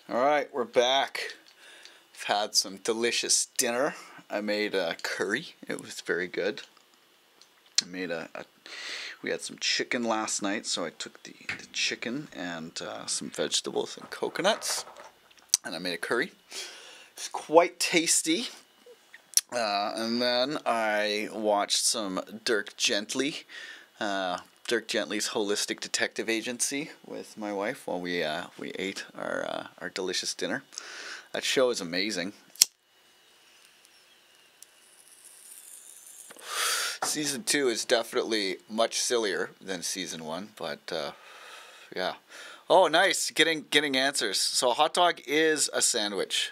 Alright, we're back. I've had some delicious dinner. I made a curry. It was very good. I made we had some chicken last night, so I took the chicken and some vegetables and coconuts, and I made a curry. It's quite tasty. And then I watched some Dirk Gently. Dirk Gently's Holistic Detective Agency with my wife while we ate our delicious dinner. That show is amazing. Season 2 is definitely much sillier than Season 1, but yeah. Oh, nice, getting answers. So a hot dog is a sandwich.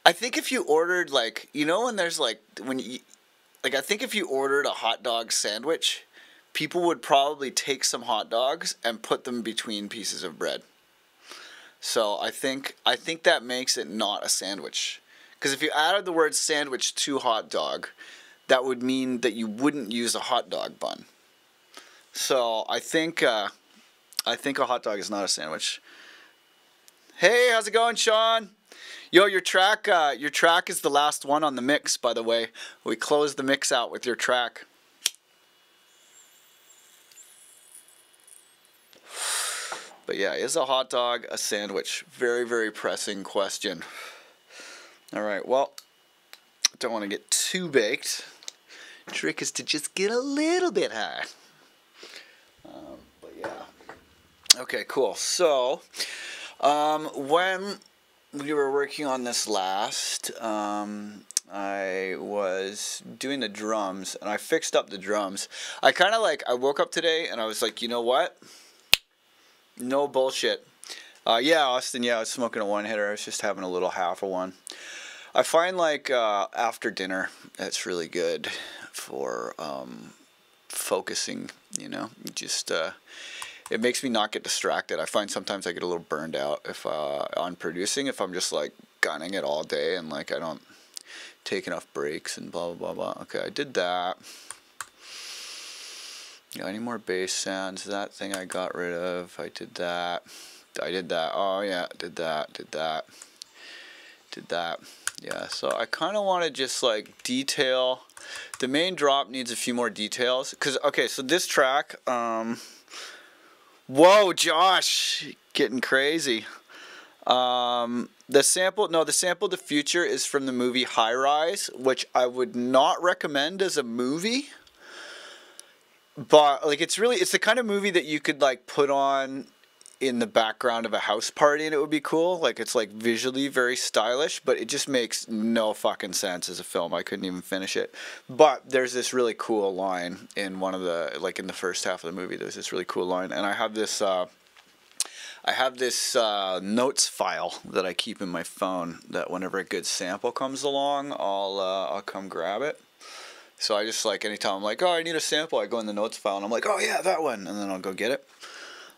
I think if you ordered, like, you know, when there's like I think if you ordered a hot dog sandwich, people would probably take some hot dogs and put them between pieces of bread. So I think that makes it not a sandwich. Because if you added the word sandwich to hot dog, that would mean that you wouldn't use a hot dog bun. So I think a hot dog is not a sandwich. Hey, how's it going, Sean? Yo, your track is the last one on the mix, by the way. We closed the mix out with your track. But yeah, is a hot dog a sandwich? Very, very pressing question. All right, well, don't want to get too baked. Trick is to just get a little bit high. But yeah. Okay, cool. So, when we were working on this last, I was doing the drums, and I fixed up the drums. I woke up today, and I was like, you know what? No bullshit. Yeah, Austin, yeah, I was smoking a one-hitter. I was just having a little half of one. I find, like, after dinner, that's really good for focusing, you know? Just, it makes me not get distracted. I find sometimes I get a little burned out if on producing, if I'm just, like, gunning it all day and, like, I don't take enough breaks and blah, blah, blah, blah. Okay, I did that. Yeah, any more bass sounds? That thing I got rid of. I did that. Oh, yeah, did that. Yeah, so I kind of want to just, like, detail. The main drop needs a few more details. Because, okay, so this track, whoa, Josh, getting crazy. The sample of the future is from the movie High Rise, which I would not recommend as a movie. But, like, it's the kind of movie that you could, like, put on in the background of a house party and it would be cool. Like, it's, like, visually very stylish, but it just makes no fucking sense as a film. I couldn't even finish it. But there's this really cool line in one of the, like, in the first half of the movie, there's this really cool line. And I have this notes file that I keep in my phone that whenever a good sample comes along, I'll come grab it. So I just, like, anytime I'm like, oh, I need a sample, I go in the notes file and I'm like, oh yeah, that one, and then I'll go get it.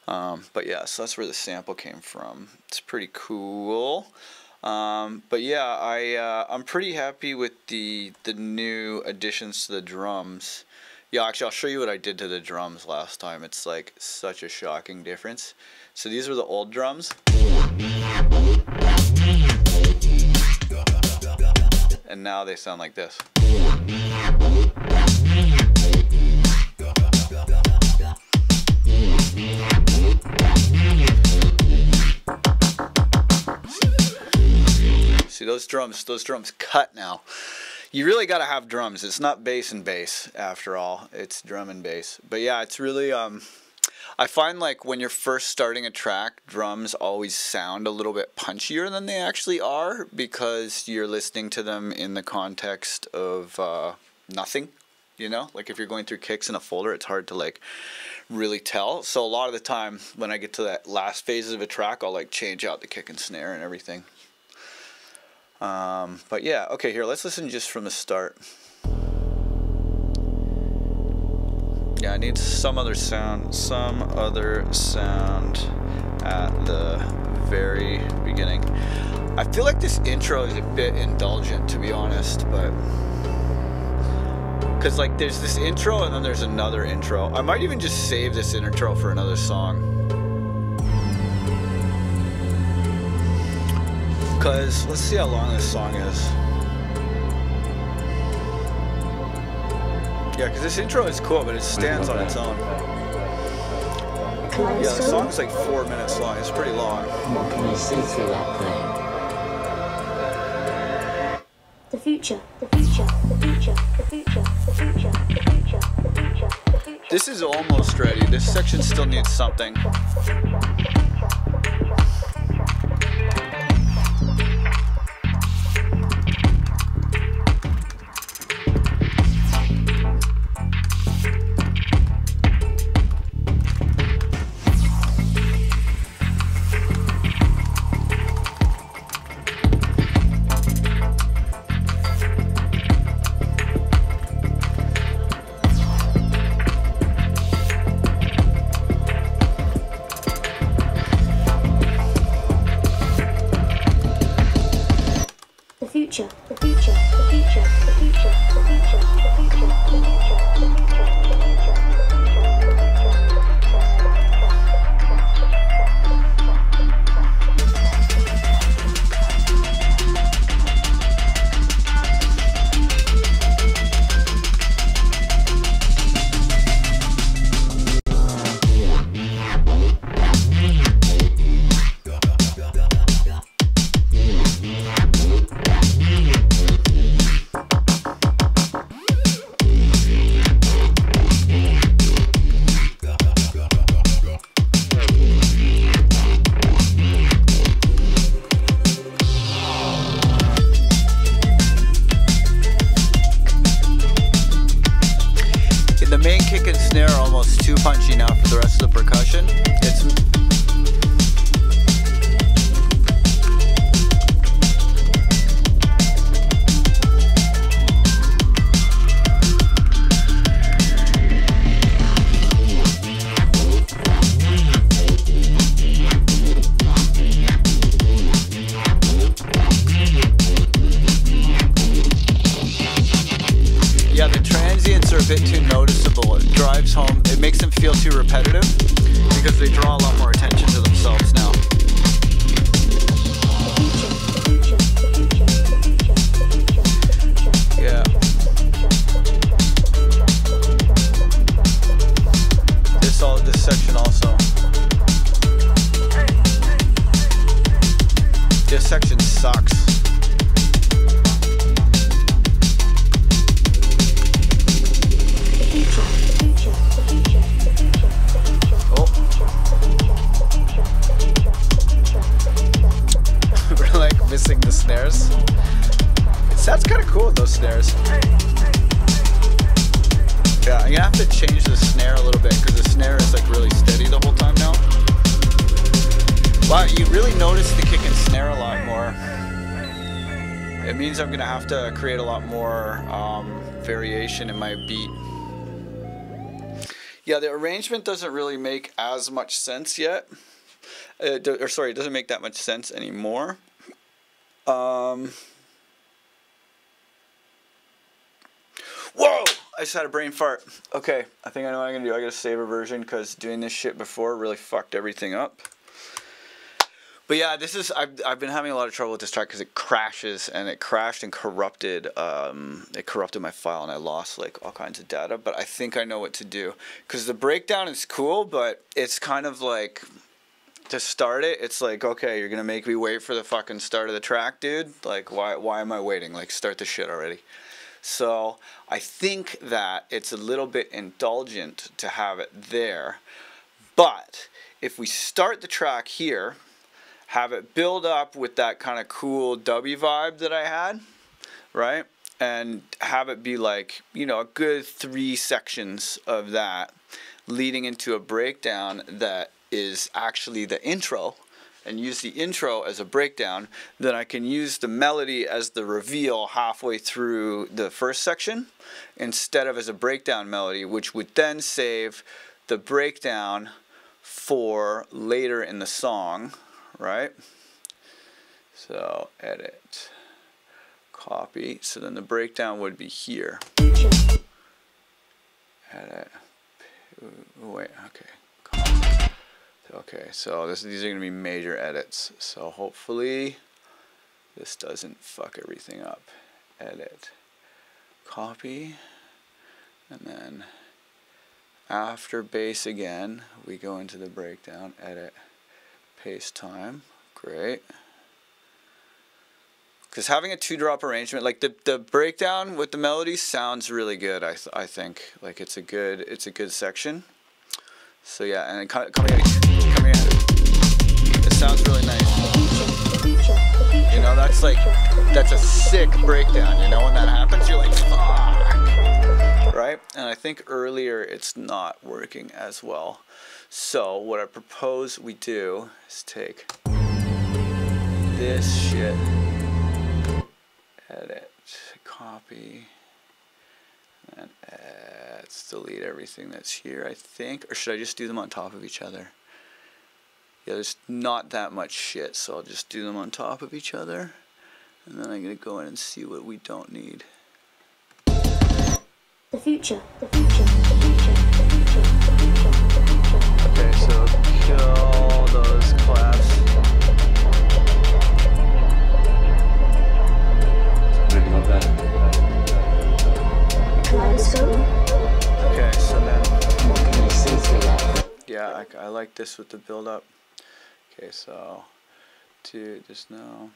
But yeah, so that's where the sample came from. It's pretty cool. But yeah, I'm pretty happy with the new additions to the drums. Yeah, actually, I'll show you what I did to the drums last time. It's, like, such a shocking difference. So these were the old drums. And now they sound like this. See, those drums cut now. You really got to have drums. It's not bass and bass after all. It's drum and bass. But yeah, it's really I find, like, when you're first starting a track, drums always sound a little bit punchier than they actually are because you're listening to them in the context of nothing, you know? Like, if you're going through kicks in a folder, it's hard to, like, really tell. So a lot of the time when I get to that last phases of a track, I'll, like, change out the kick and snare and everything. But yeah, okay, here, let's listen just from the start. Yeah, I need some other sound at the very beginning. I feel like this intro is a bit indulgent, to be honest, but because like there's this intro and then there's another intro. I might even just save this intro for another song, because let's see how long this song is. Yeah, because this intro is cool, but it stands on its own. Yeah, the song's like 4 minutes long. It's pretty long. What can you see through that plane? The future, the future, the future, the future, the future, the future, the future, the future. This is almost ready. This section still needs something. The future, the future, the future, the future, the future, the future, the future, the future, The main kick and snare are almost too punchy now for the rest of the percussion. Yeah, the transients are a bit too noticeable. It drives home, it makes them feel too repetitive because they draw a lot more attention to themselves now. Yeah. This section also. This section sucks. We're like missing the snares. It sounds kind of cool with those snares. Yeah, I'm gonna have to change the snare a little bit because the snare is like really steady the whole time now. Wow, you really notice the kick and snare a lot more. It means I'm gonna have to create a lot more variation in my beat. Yeah, the arrangement doesn't really make as much sense yet. It doesn't make that much sense anymore. Whoa! I just had a brain fart. Okay, I think I know what I'm gonna do. I gotta save a version because doing this shit before really fucked everything up. But yeah, this is I've been having a lot of trouble with this track because it crashes, and it crashed and corrupted my file, and I lost like all kinds of data. But I think I know what to do because the breakdown is cool, but it's kind of like to start it. It's like, okay, you're gonna make me wait for the fucking start of the track, dude. Like, why am I waiting? Like, start the shit already. So I think that it's a little bit indulgent to have it there. But if we start the track here, have it build up with that kind of cool dubby vibe that I had, right? And have it be like, you know, a good 3 sections of that leading into a breakdown that is actually the intro and use the intro as a breakdown, then I can use the melody as the reveal halfway through the first section instead of as a breakdown melody, which would then save the breakdown for later in the song, right? So edit, copy, so then the breakdown would be here. Edit, wait, okay. Okay, so these are going to be major edits, so hopefully this doesn't fuck everything up. Edit, copy, and then after bass again, we go into the breakdown, edit, paste time, great. Because having a 2-drop arrangement, like the breakdown with the melody sounds really good, I think. Like it's a good section. So yeah, and come here. It sounds really nice. You know, that's a sick breakdown. You know, when that happens, you're like, fuck, right? And I think earlier it's not working as well. So what I propose we do is take this shit, edit, copy, and let's delete everything that's here, I think. Or should I just do them on top of each other? Yeah, there's not that much shit, so I'll just do them on top of each other. And then I'm going to go in and see what we don't need. The future, the future, the future, the future, the future, the future. Okay, so kill those claps. Maybe not that. Kaleidoscope. Okay, so then, What can you see through that? yeah, I like this with the build up. Okay, so to just no,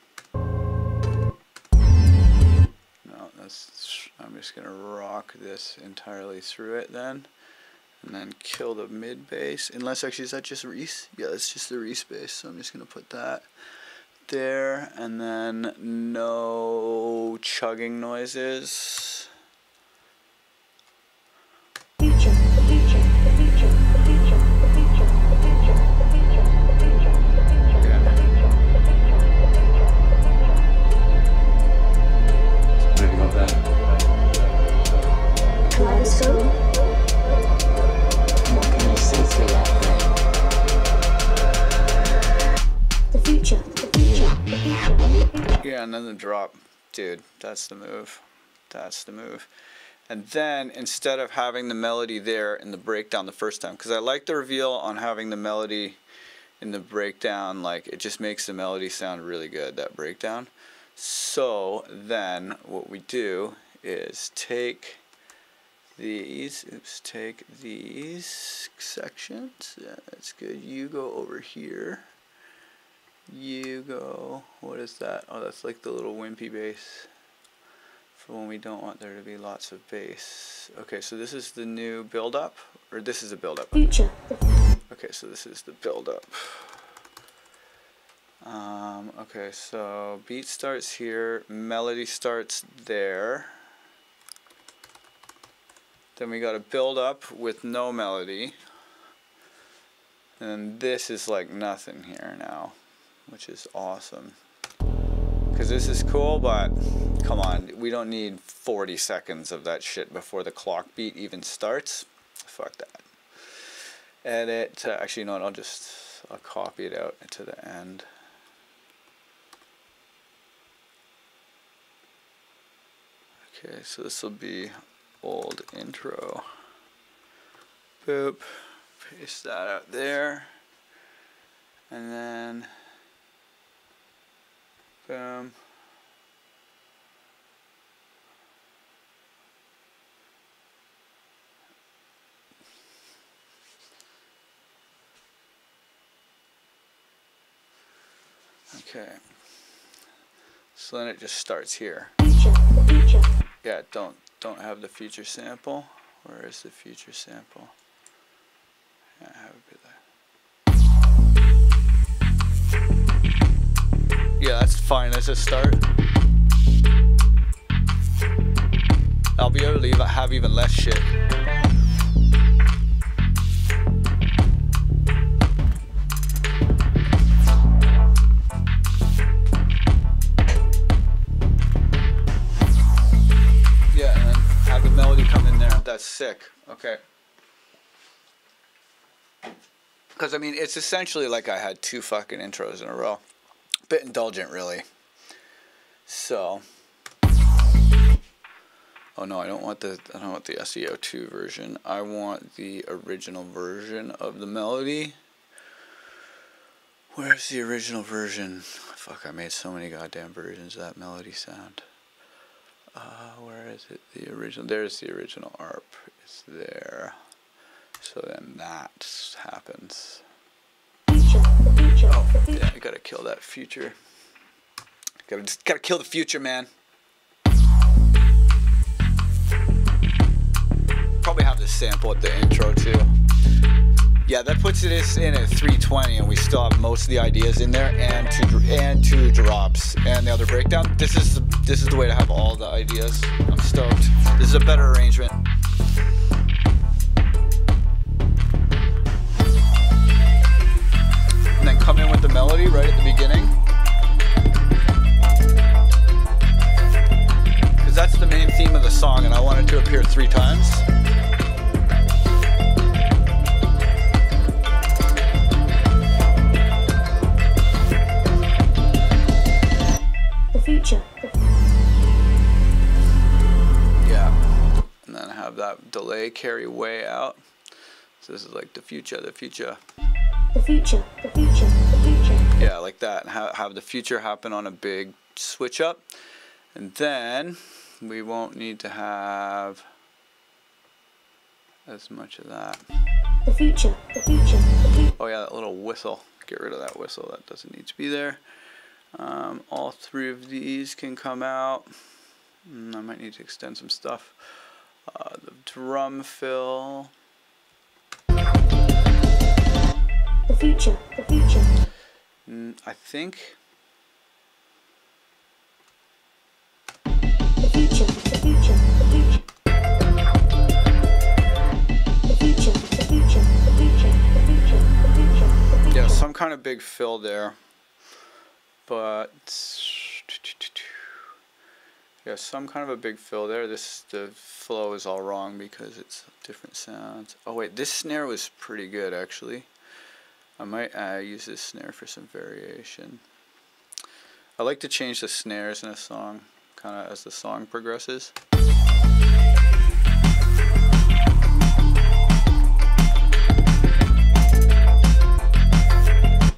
I'm just gonna rock this entirely through it then, and then kill the mid bass. Unless actually, is that just Reese? Yeah, that's just the Reese bass. So I'm just gonna put that there, and then no chugging noises. Future, the future, the future, the future, the future, the future, the future, the future, the future, the future. Maybe not that. Kaleidoscope. What can you see through that The future, the future, the future, the future. Yeah, and then the drop. Dude, that's the move. That's the move. And then, instead of having the melody there in the breakdown the first time, because I like the reveal on having the melody in the breakdown, like, it just makes the melody sound really good, that breakdown. So, then, what we do is take these sections. Yeah, that's good. You go over here. You go, what is that? Oh, that's like the little wimpy bass for when we don't want there to be lots of bass. Okay, so this is the new build up, or this is the build up. Future, the Okay, so this is the build up. Okay, so beat starts here, melody starts there. Then we got a build up with no melody. And this is like nothing here now, which is awesome. Because this is cool, but come on, we don't need 40 seconds of that shit before the clock beat even starts. Fuck that. Edit, actually, you know what, I'll copy it out to the end. Okay, so this will be old intro. Boop. Paste that out there. And then boom. Okay. So then it just starts here. future, the future. Yeah, don't have the future sample. Where is the future sample? Yeah, have it be there. Yeah, that's fine as a start. I'll be able to have even less shit. sick. Okay. Because, I mean, it's essentially like I had 2 fucking intros in a row. Bit indulgent, really. So. Oh, no, I don't want the SEO2 version. I want the original version of the melody. Where's the original version? Fuck, I made so many goddamn versions of that melody sound. Where is it? The original. There's the original ARP. It's there. So then that happens. Oh, yeah, I gotta kill that future. Gotta kill the future, man. Probably have this sample at the intro too. Yeah, that puts it in at 320, and we still have most of the ideas in there, and two drops, and the other breakdown. This is the way to have all the ideas. I'm stoked. This is a better arrangement. And then come in with the melody right at the beginning, because that's the main theme of the song, and I want it to appear 3 times. Yeah, and then have that delay carry way out. So this is like the future. Yeah, like that. And have the future happen on a big switch up, and then we won't need to have as much of that. Oh yeah, that little whistle. Get rid of that whistle. That doesn't need to be there. All 3 of these can come out. I might need to extend some stuff. The drum fill. The future. I think. Yeah, some kind of big fill there. But yeah, some kind of a big fill there. The flow is all wrong because it's different sounds. Oh wait, this snare was pretty good actually. I might use this snare for some variation. I like to change the snares in a song kind of as the song progresses.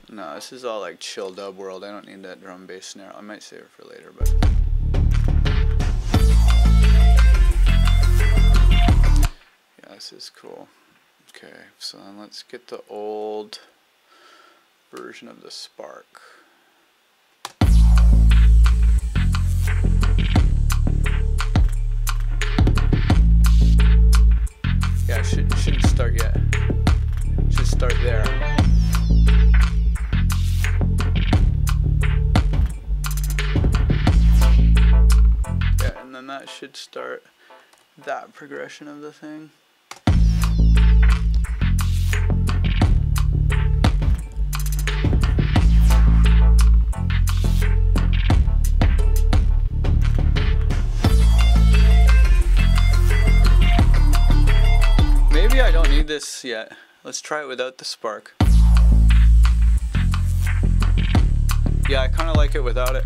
No, this is all like chill dub world. I don't need that drum bass snare. I might save it for later, but yeah, this is cool. Okay, so then let's get the old version of the Spark. Yeah, shouldn't start yet. Should start there. Yeah, and then that should start that progression of the thing. Maybe I don't need this yet. Let's try it without the Spark. Yeah, I kind of like it without it.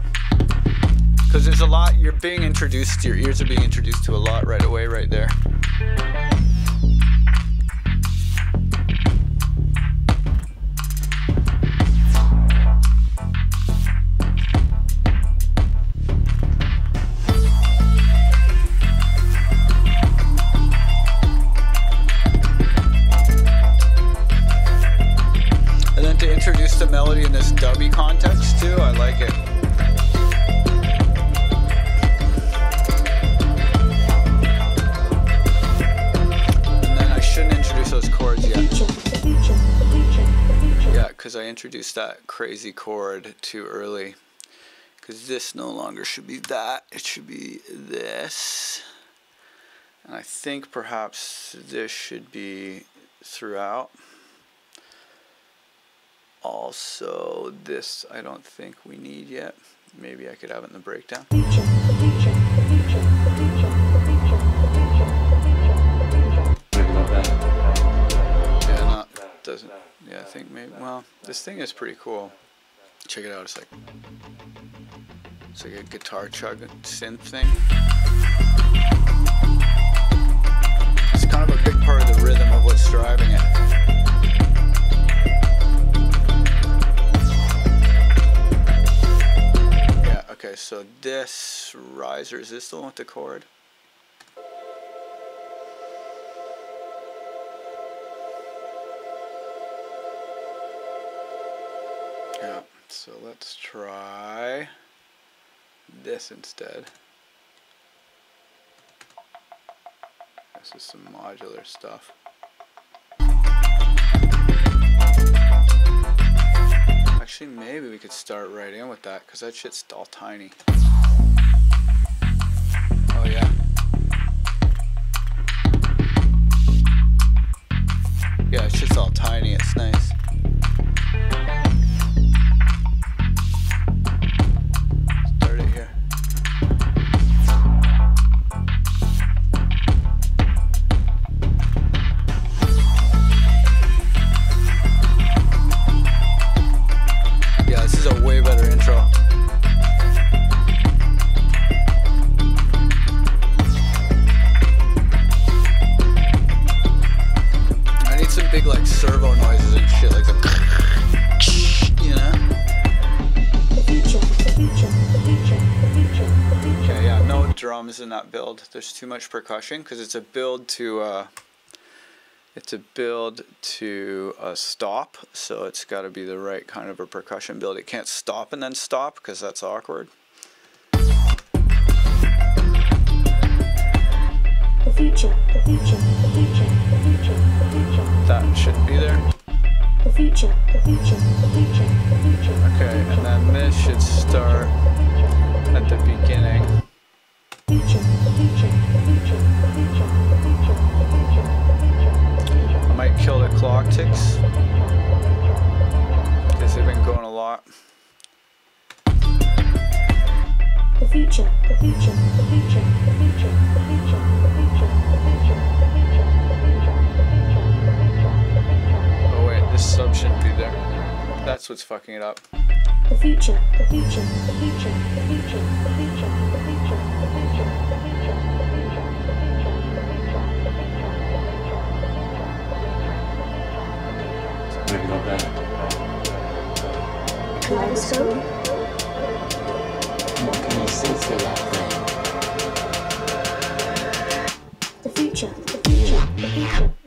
Because there's a lot, you're being introduced, your ears are being introduced to a lot right away, right there. And then to introduce the melody in this dubby context too, I like it. Because I introduced that crazy chord too early. Because this no longer should be that. It should be this. And I think perhaps this should be throughout. Also, this I don't think we need yet. Maybe I could have it in the breakdown. doesn't. Yeah, I think maybe. Well, this thing is pretty cool. Check it out. It's like a guitar chug synth thing. It's kind of a big part of the rhythm of what's driving it. Yeah. Okay. So this riser, is this the one with the chord? Yeah, so let's try this instead. This is some modular stuff. Actually, maybe we could start right in with that, because that shit's all tiny. Oh yeah. Yeah, it's just all tiny, it's nice. Start it here. Yeah, this is a way better intro. Big like servo noises and shit like that, you know? Okay, yeah, no drums in that build. There's too much percussion because it's a build to a stop, so it's got to be the right kind of a percussion build. It can't stop and then stop because that's awkward. That shouldn't be there. Okay, and then this should start at the beginning. I might kill the clock ticks because they've been going a lot. Oh wait, this sub shouldn't be there. That's what's fucking it up. Maybe not there. Kaleidoscope. What can you see through that thing?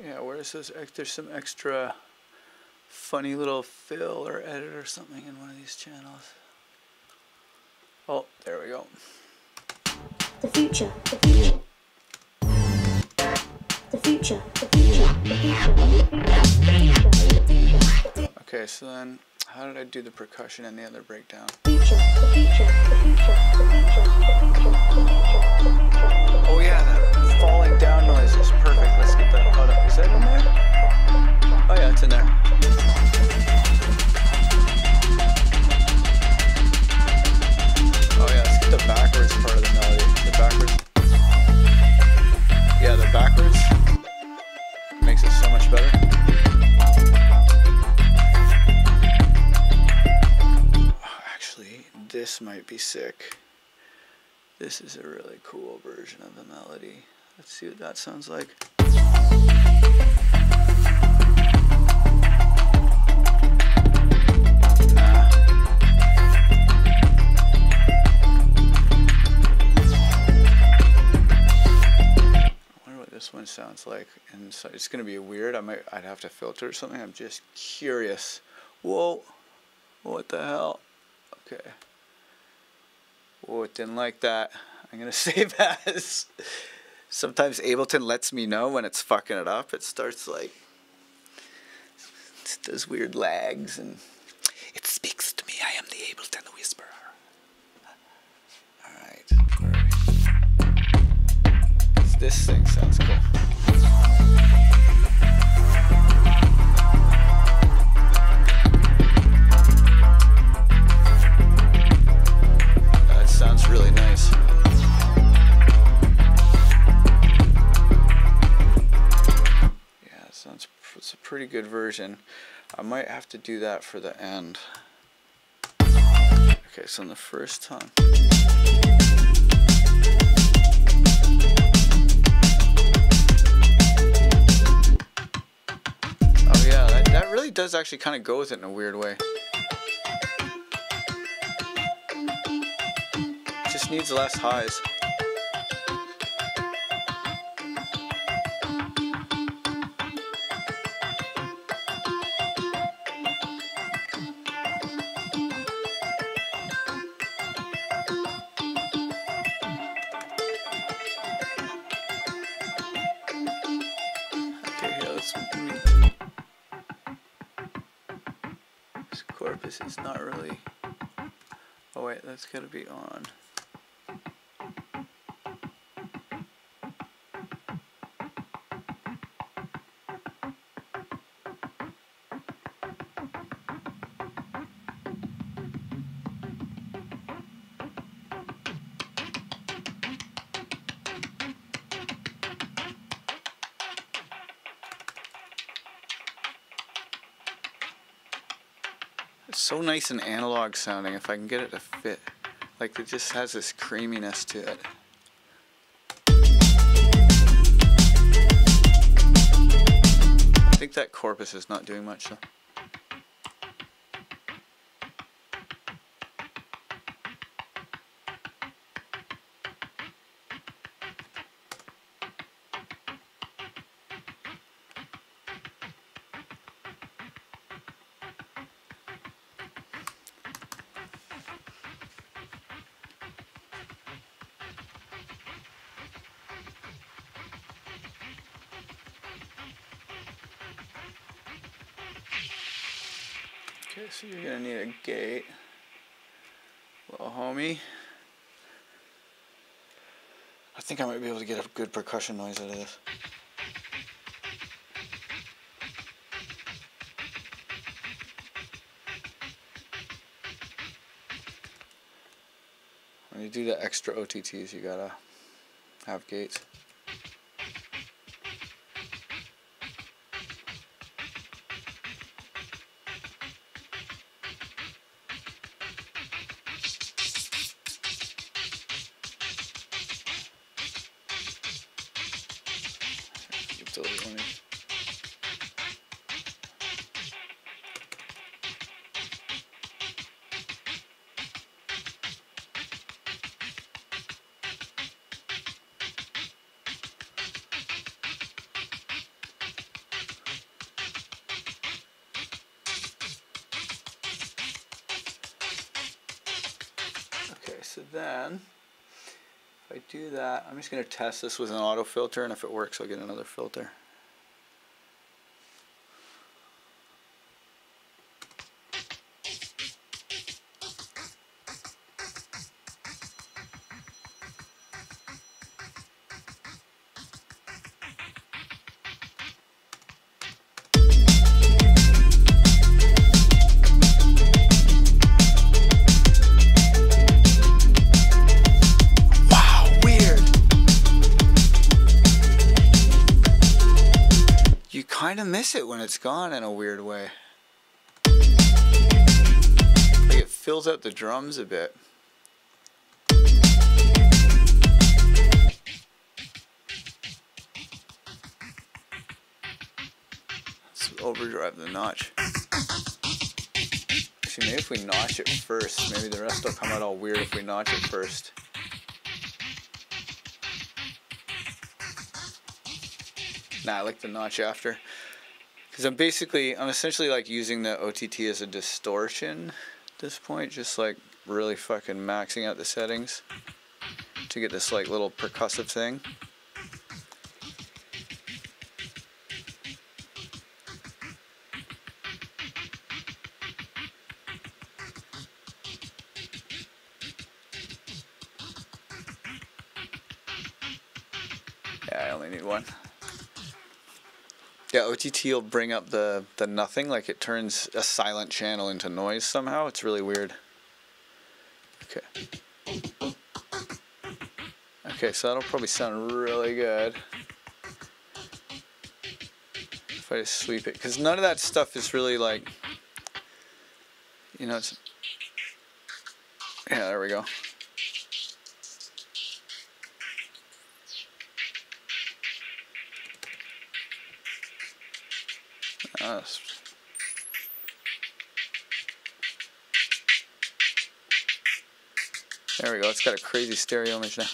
Yeah, where's those? There's some extra funny little fill or edit or something in one of these channels. Oh, there we go. Okay, so then how did I do the percussion and the other breakdown? Oh yeah, that falling down noise is perfect. Let's get that. Oh no, is that in there? Oh yeah, it's in there. Oh yeah, let's get the backwards part of the melody. The backwards. Yeah, the backwards makes it so much better. This might be sick. This is a really cool version of the melody. Let's see what that sounds like. Nah. I wonder what this one sounds like. And so it's gonna be weird. I'd have to filter or something. I'm just curious. Whoa. What the hell? Okay. Oh, it didn't like that. I'm gonna save as. Sometimes Ableton lets me know when it's fucking it up. It starts like, it does weird lags and it speaks to me. I am the Ableton Whisperer. Alright, where are we? This thing sounds cool. Sounds really nice. Yeah, it's a pretty good version. I might have to do that for the end. Okay, so in the first time. Oh yeah, that really does actually kind of go with it in a weird way. Just needs less highs. Okay, here, let's. This corpus is not really. Oh wait, that's gotta be on. It's so nice and analog sounding if I can get it to fit. Like it just has this creaminess to it. I think that corpus is not doing much though. Okay, so you're gonna need a gate, little homie. I think I might be able to get a good percussion noise out of this. When you do the extra OTTs, you gotta have gates. Okay, so then if I do that, I'm just going to test this with an auto filter, and if it works I'll get another filter. Kind of miss it when it's gone in a weird way. Like it fills out the drums a bit. Let's overdrive the notch. Actually, maybe if we notch it first, maybe the rest will come out all weird if we notch it first. Nah, I like the notch after. Because I'm essentially like using the OTT as a distortion at this point, just like really fucking maxing out the settings to get this like little percussive thing. Yeah, I only need one. Yeah, OTT will bring up the nothing, like it turns a silent channel into noise somehow. It's really weird. Okay. Okay, so that'll probably sound really good. If if I just sweep it, because none of that stuff is really like, you know, it's, yeah, there we go. There we go, it's got a crazy stereo image now.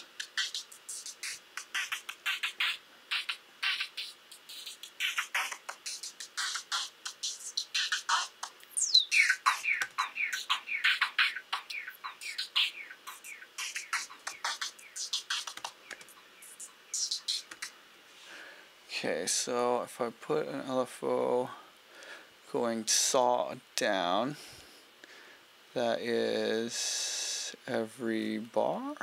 Okay, so if I put an LFO going saw down, that is every bar?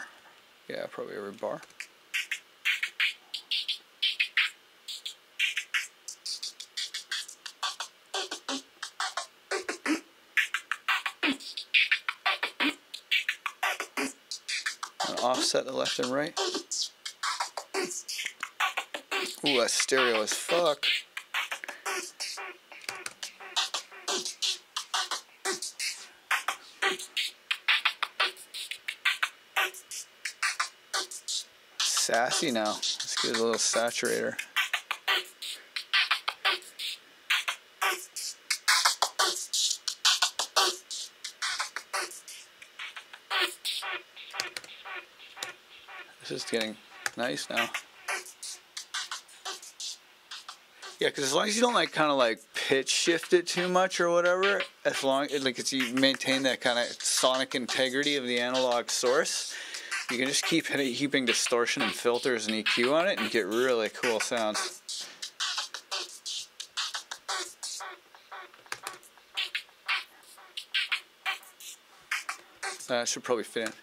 Yeah, probably every bar. And offset the left and right. Ooh, that's stereo as fuck. Sassy now. Let's get a little saturator. This is getting nice now. Yeah, because as long as you don't like kind of like pitch shift it too much or whatever, as long as you maintain that kind of sonic integrity of the analog source, you can just keep heaping distortion and filters and EQ on it and get really cool sounds. That should probably fit in.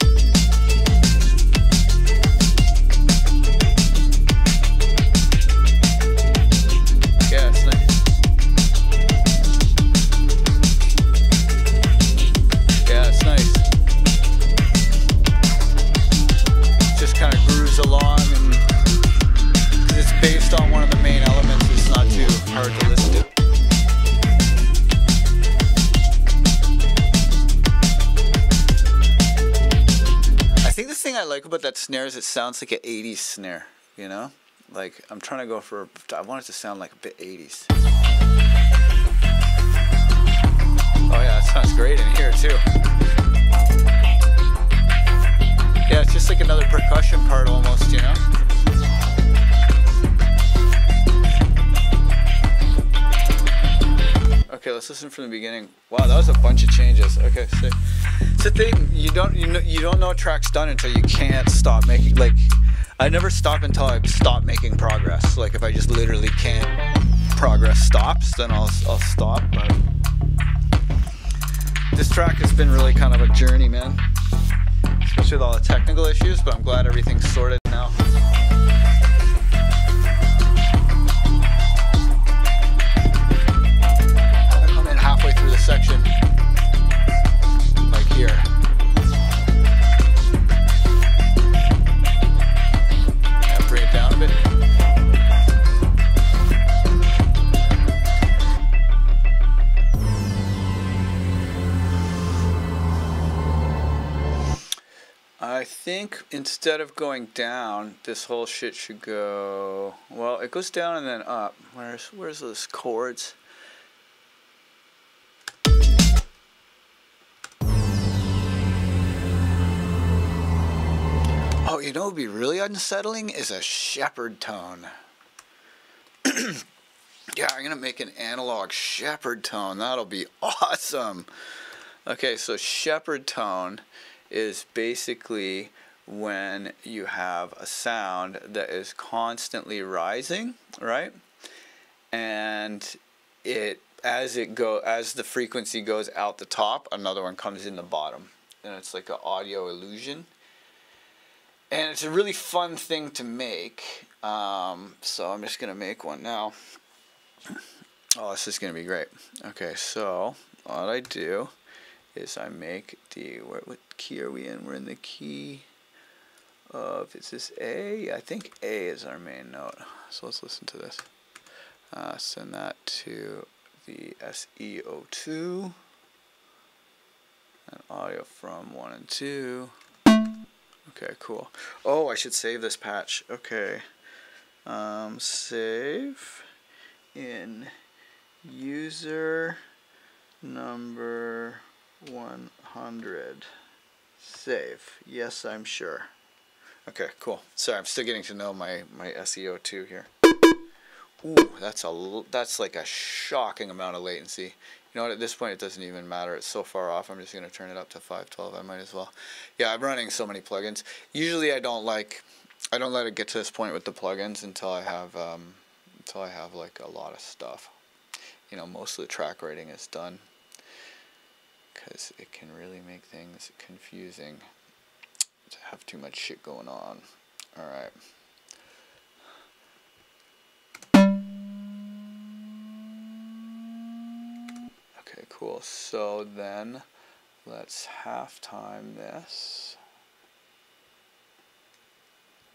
Yeah, it's nice. Yeah, it's nice. Just kind of grooves along, and it's based on one of the main elements. It's not too hard to listen to. I think the thing I like about that snare is it sounds like an 80s snare, you know? Like, I'm trying to go for, I want it to sound like a bit 80s. Oh yeah, that sounds great in here too. Yeah, it's just like another percussion part almost, you know? Okay, let's listen from the beginning. Wow, that was a bunch of changes. Okay, so it's the thing, you don't know a track's done until you can't stop making, like, I never stop until I stop making progress. Like if I just literally can't, progress stops, then I'll stop. But this track has been really kind of a journey, man. Especially with all the technical issues, but I'm glad everything's sorted now. I come in halfway through the section, like here. Bring it down a bit. I think instead of going down, this whole shit should go, well, it goes down and then up. Where's those chords? Oh, you know what would be really unsettling is a shepherd tone. Yeah, I'm gonna make an analog shepherd tone. That'll be awesome. Okay, so shepherd tone is basically when you have a sound that is constantly rising, right? And as the frequency goes out the top, another one comes in the bottom, and it's like an audio illusion. And it's a really fun thing to make, so I'm just going to make one now. Oh, this is going to be great. Okay, so what I do is I make what key are we in? We're in the key of, is this A? I think A is our main note. So let's listen to this. Send that to the SE02. And audio from 1 and 2. Okay, cool. Oh, I should save this patch. Okay. Save in user number 100. Save. Yes, I'm sure. Okay, cool. Sorry, I'm still getting to know my SEO2 here. Ooh, that's like a shocking amount of latency. You know what, at this point it doesn't even matter. It's so far off. I'm just going to turn it up to 512. I might as well. Yeah, I'm running so many plugins. Usually I don't let it get to this point with the plugins until I have like a lot of stuff. You know, most of the track rating is done, because it can really make things confusing to have too much shit going on. All right. Okay, cool. So then let's halftime this.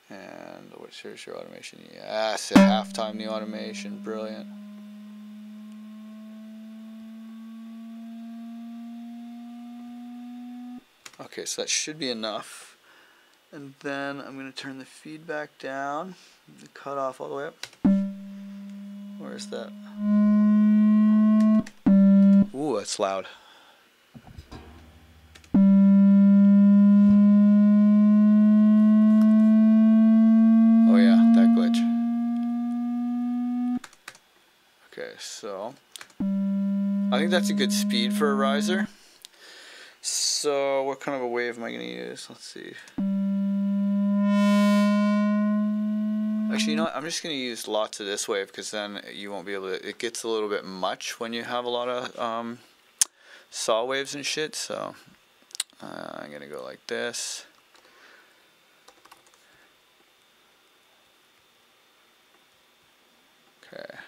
And here's your automation. Yes, halftime the automation. Brilliant. Okay, so that should be enough. And then I'm going to turn the feedback down, the cutoff all the way up. Where is that? Ooh, that's loud. Oh yeah, that glitch. Okay, so I think that's a good speed for a riser. So what kind of a wave am I going to use? Let's see. Actually, you know what? I'm just going to use lots of this wave, because then you won't be able to... It gets a little bit much when you have a lot of saw waves and shit. So I'm going to go like this. Okay.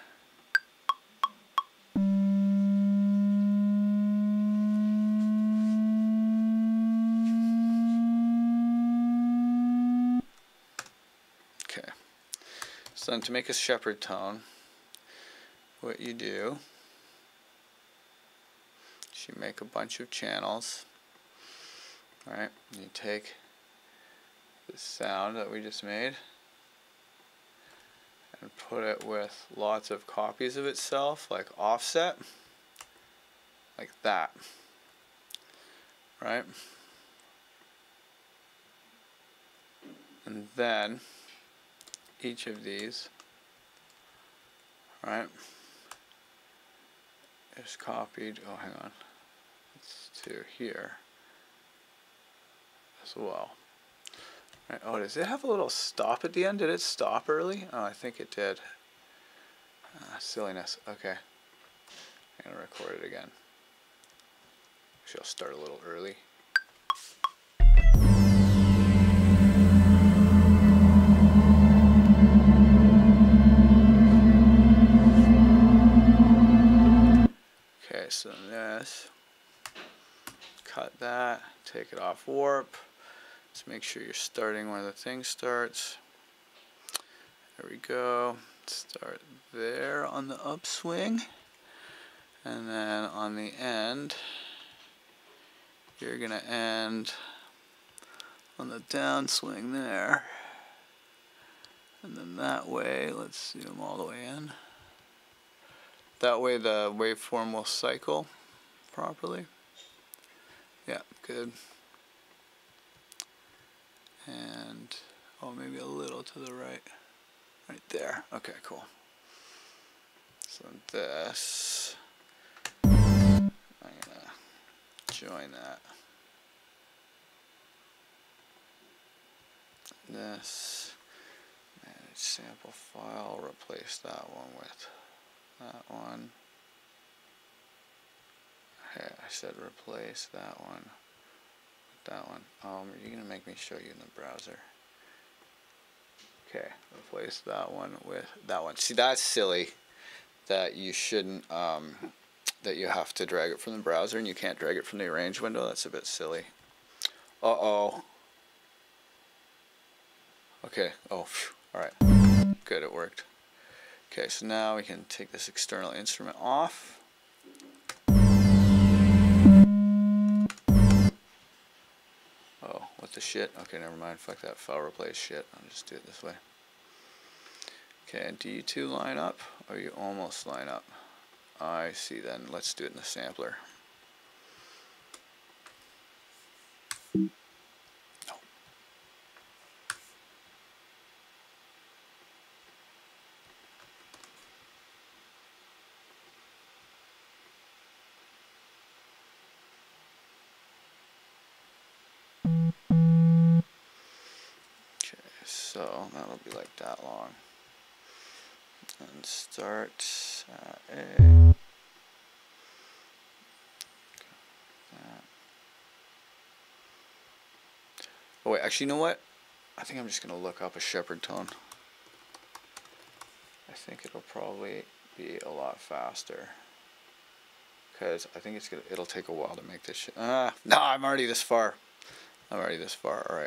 So then to make a shepherd tone, what you do is you make a bunch of channels. Alright, you take the sound that we just made and put it with lots of copies of itself, like offset, like that. Right? And then each of these, right, is copied. Oh, hang on. It's to here as well. Right. Oh, does it have a little stop at the end? Did it stop early? Oh, I think it did. Silliness. Okay. I'm gonna record it again. Actually, I'll start a little early. So this, cut that, take it off warp. Let's make sure you're starting where the thing starts. There we go. Start there on the upswing, and then on the end, you're gonna end on the downswing there. And then that way, let's zoom all the way in. That way the waveform will cycle properly. Yeah, good. And, oh, maybe a little to the right. Right there. Okay, cool. So this, I'm gonna join that. This, manage sample file, replace that one with that one. Okay, I said replace that one with that one. You're gonna make me show you in the browser. Okay, replace that one with that one. See, that's silly that you shouldn't, that you have to drag it from the browser and you can't drag it from the arrange window. That's a bit silly. Uh-oh. Okay, oh, alright. Good, it worked. Okay, so now we can take this external instrument off. Oh, what the shit? Okay, never mind. Fuck that file replace shit. I'll just do it this way. Okay, do you two line up? Or you almost line up? I see then. Let's do it in the sampler. So that'll be like that long. And start at A. That. Oh wait, actually, you know what? I think I'm just gonna look up a shepherd tone. I think it'll probably be a lot faster. Cause I think it'll take a while to make this shit. No, I'm already this far. Alright,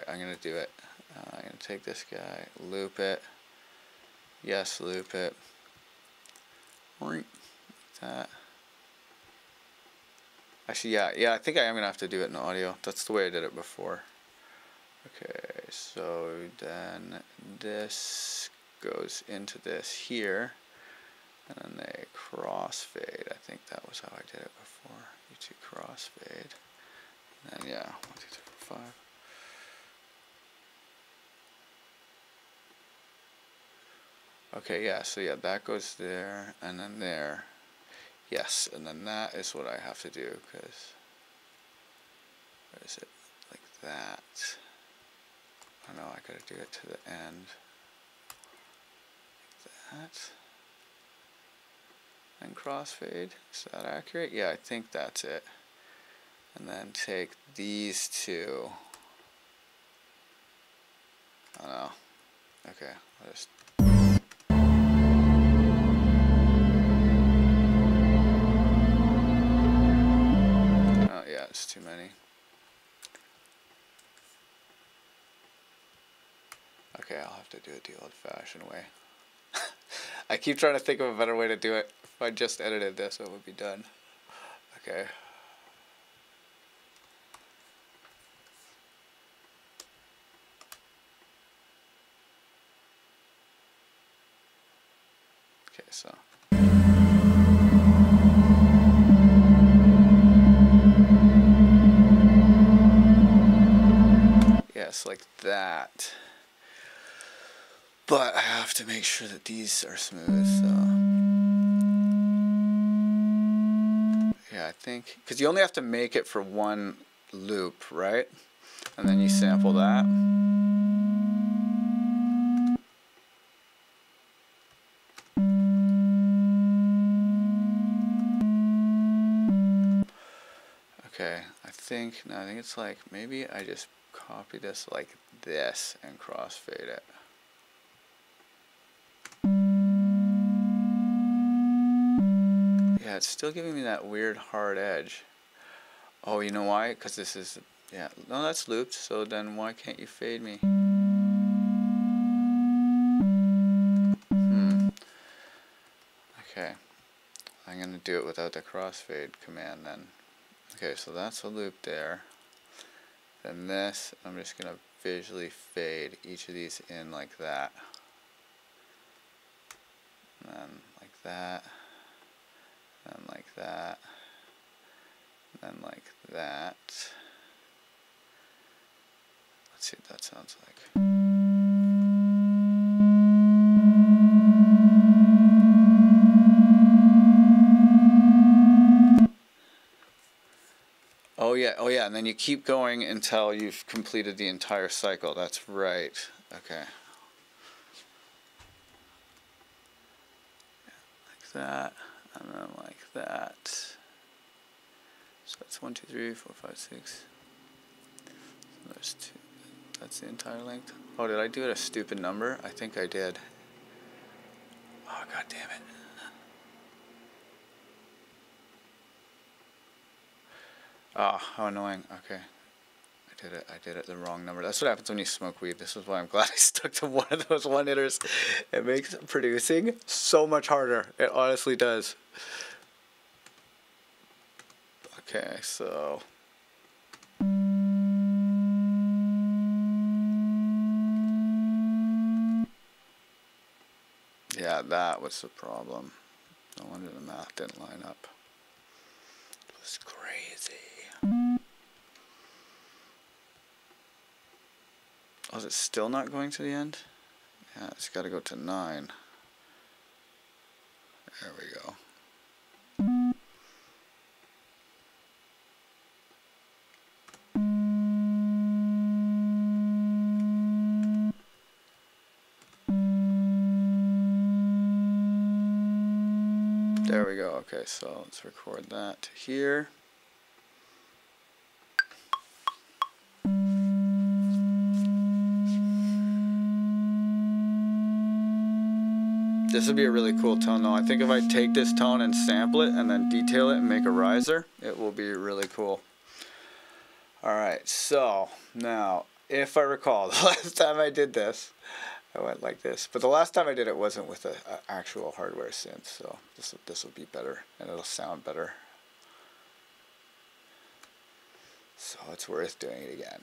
I'm gonna do it. I'm gonna take this guy, loop it. Yes, loop it. Like that. Actually, yeah, I think I am gonna have to do it in audio. That's the way I did it before. Okay, so then this goes into this here, and then they crossfade. I think that was how I did it before. You two crossfade. And then yeah, 1, 2, 3, 4, 5. Okay, yeah, so yeah, that goes there, and then there. Yes, and then that is what I have to do, because, where is it? Like that. I know, I gotta do it to the end. Like that. And crossfade. Is that accurate? Yeah, I think that's it. And then take these two. I don't know. Okay, I'll just. Oh, yeah, it's too many. Okay, I'll have to do it the old-fashioned way. I keep trying to think of a better way to do it. If I just edited this, it would be done. Okay. Okay, so. Yes, like that. But I have to make sure that these are smooth, so. Yeah, I think, because you only have to make it for one loop, right? And then you sample that. Okay, I think it's like, maybe I just copy this like this and crossfade it. Yeah, it's still giving me that weird hard edge. Oh, you know why? Because this is, yeah, no, that's looped, so then why can't you fade me? Okay, I'm going to do it without the crossfade command then. Okay, so that's a loop there. Then this, I'm just going to visually fade each of these in like that. And then like that. And like that. And then like that. Let's see what that sounds like. Oh yeah, and then you keep going until you've completed the entire cycle. That's right. Okay. Like that, and then like that. So that's 1, 2, 3, 4, 5, 6. So there's 2. That's the entire length. Oh, did I do it a stupid number? I think I did. Oh, god damn it. Oh, how annoying. Okay. I I did it the wrong number. That's what happens when you smoke weed. This is why I'm glad I stuck to one of those one hitters. It makes producing so much harder. It honestly does. Okay, so. Yeah, that was the problem. No wonder the math didn't line up. It was crazy. Oh, is it still not going to the end? Yeah, it's got to go to 9. There we go. There we go. Okay, so let's record that here. This would be a really cool tone though. I think if I take this tone and sample it and then detail it and make a riser, it will be really cool. Alright, so now, if I recall, the last time I did this, I went like this. But the last time I did it wasn't with an actual hardware synth, so this will be better and it'll sound better. So it's worth doing it again.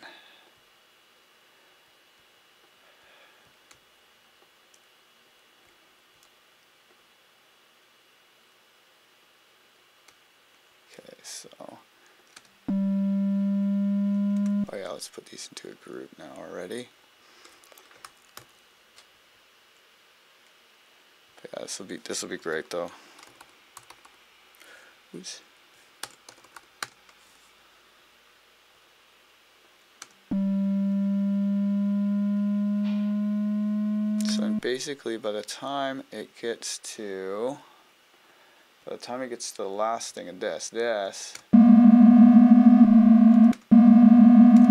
Okay, so. Oh yeah, let's put these into a group now already. Yeah, this will be great though. Oops. So basically, by the time it gets to the last thing of this,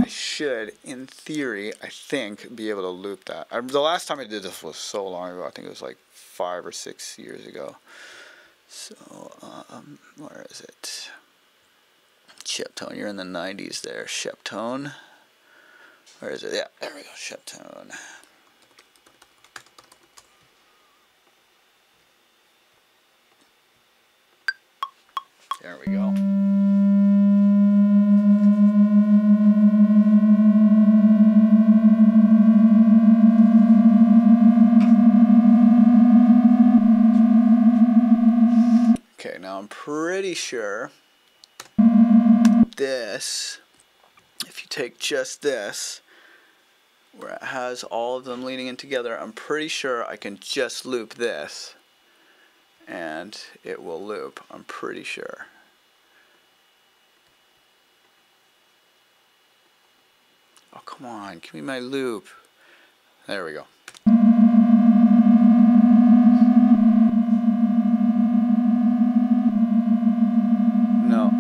I should, in theory, I think, be able to loop that. The last time I did this was so long ago. I think it was like 5 or 6 years ago. So, where is it? Sheptone, you're in the 90s there. Sheptone. Where is it? Yeah, there we go. Sheptone. There we go. Okay, now I'm pretty sure this, if you take just this, where it has all of them leaning in together, I'm pretty sure I can just loop this and it will loop. I'm pretty sure. Oh, come on, give me my loop. There we go. No.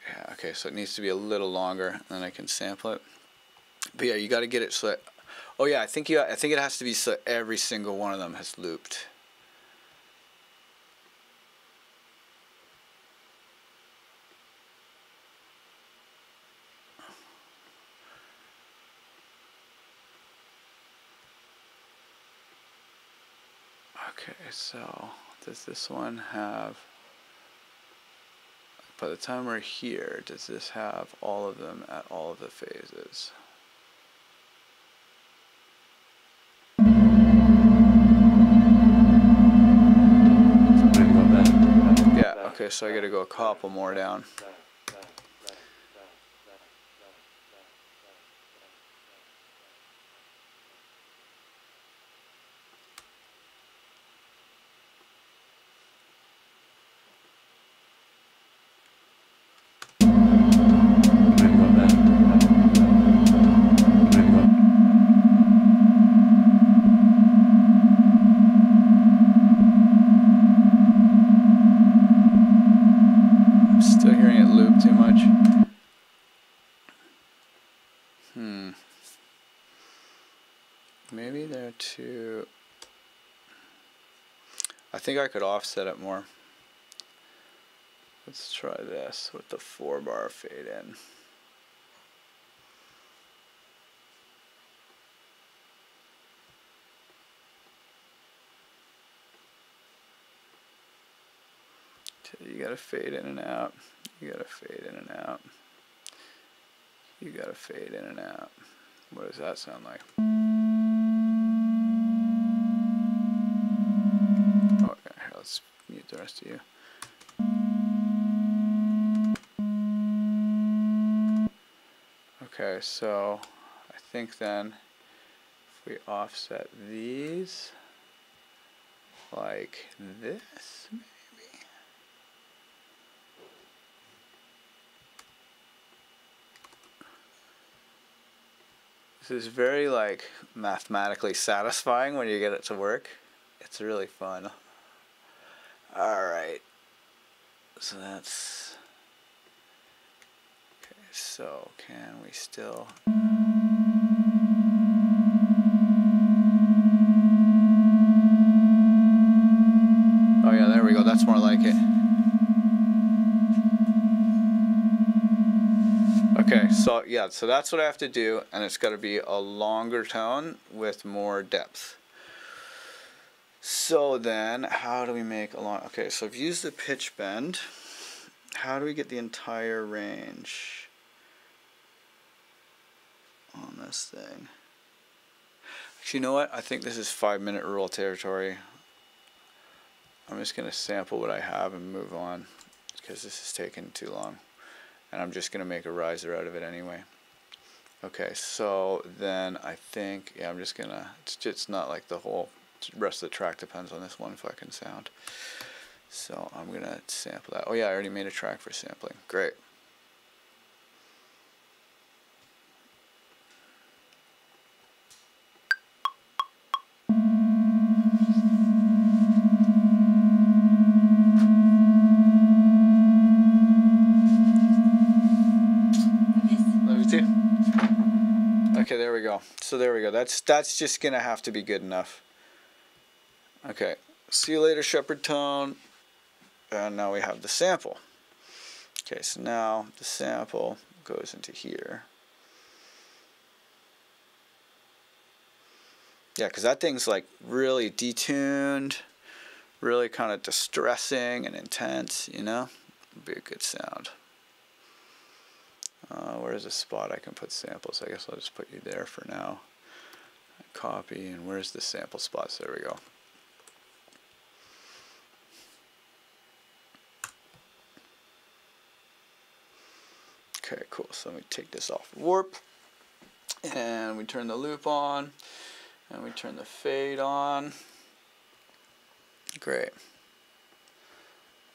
Yeah, okay, so it needs to be a little longer, and then I can sample it. But yeah, you got to get it so that, oh yeah, I think it has to be so every single one of them has looped. Okay, so does this one have, by the time we're here, does this have all of them at all of the phases? Yeah, okay, so I gotta go a couple more down. Still hearing it loop too much. Maybe they're too... I think I could offset it more. Let's try this with the 4-bar fade in. You gotta fade in and out. You gotta fade in and out. You gotta fade in and out. What does that sound like? Okay, let's mute the rest of you. Okay, so I think then if we offset these like this, maybe. This is very like mathematically satisfying when you get it to work. It's really fun. Alright. So that's... Okay, so can we still... Oh yeah, there we go. That's more like it. Okay, so yeah, so that's what I have to do, and it's got to be a longer tone with more depth. So then, how do we make a long... Okay, so I've used the pitch bend. How do we get the entire range on this thing? Actually, you know what? I think this is 5-minute rule territory. I'm just going to sample what I have and move on, because this is taking too long. And I'm just going to make a riser out of it anyway. Okay, so then I think, yeah, I'm just going to, it's not like the whole rest of the track depends on this one fucking sound. So I'm going to sample that. Oh yeah, I already made a track for sampling. Great. Okay, there we go. So there we go. That's just gonna have to be good enough. Okay. See you later, Shepherd Tone. And now we have the sample. Okay, so now the sample goes into here. Yeah, because that thing's like really detuned, really kind of distressing and intense, you know? It'd be a good sound. Where's a spot I can put samples? I guess I'll just put you there for now. Copy, and where's the sample spots? There we go. Okay, cool. So we take this off warp, and we turn the loop on, and we turn the fade on. Great.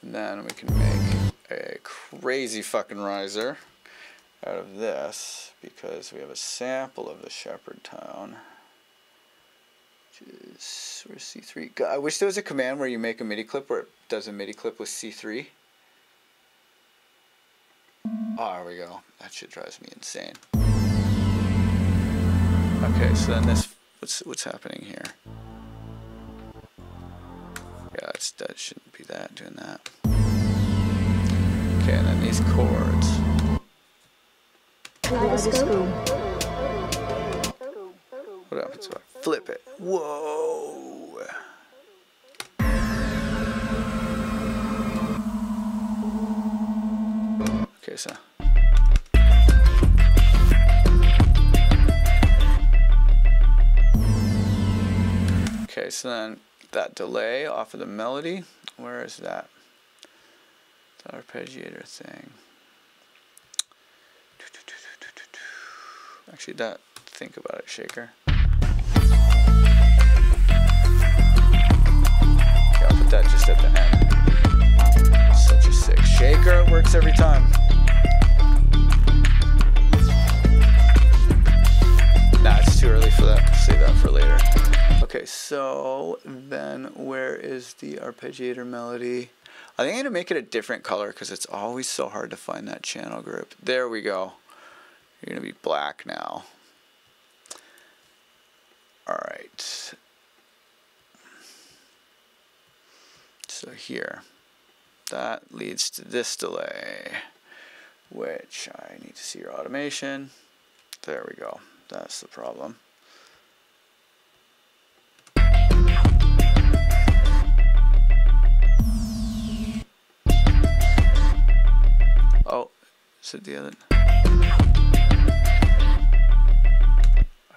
And then we can make a crazy fucking riser out of this, because we have a sample of the Shepherd Tone, which is, where's C3? God, I wish there was a command where you make a MIDI clip where it does a MIDI clip with C3. Oh, there we go. That shit drives me insane. Okay, so then this, what's happening here? Yeah, that shouldn't be that, doing that. Okay, and then these chords. What happens if I flip it? Whoa! Okay, so. Okay, so then that delay off of the melody, where is that? The arpeggiator thing. Actually, think about it, Shaker. Okay, I'll put that just at the end. Such a sick shaker, it works every time. Nah, it's too early for that. Save that for later. Okay, so then where is the arpeggiator melody? I think I'm going to make it a different color because it's always so hard to find that channel group. There we go. You're going to be black now. Alright. So here. that leads to this delay, which I need to see your automation. There we go. That's the problem. Oh, is it the other?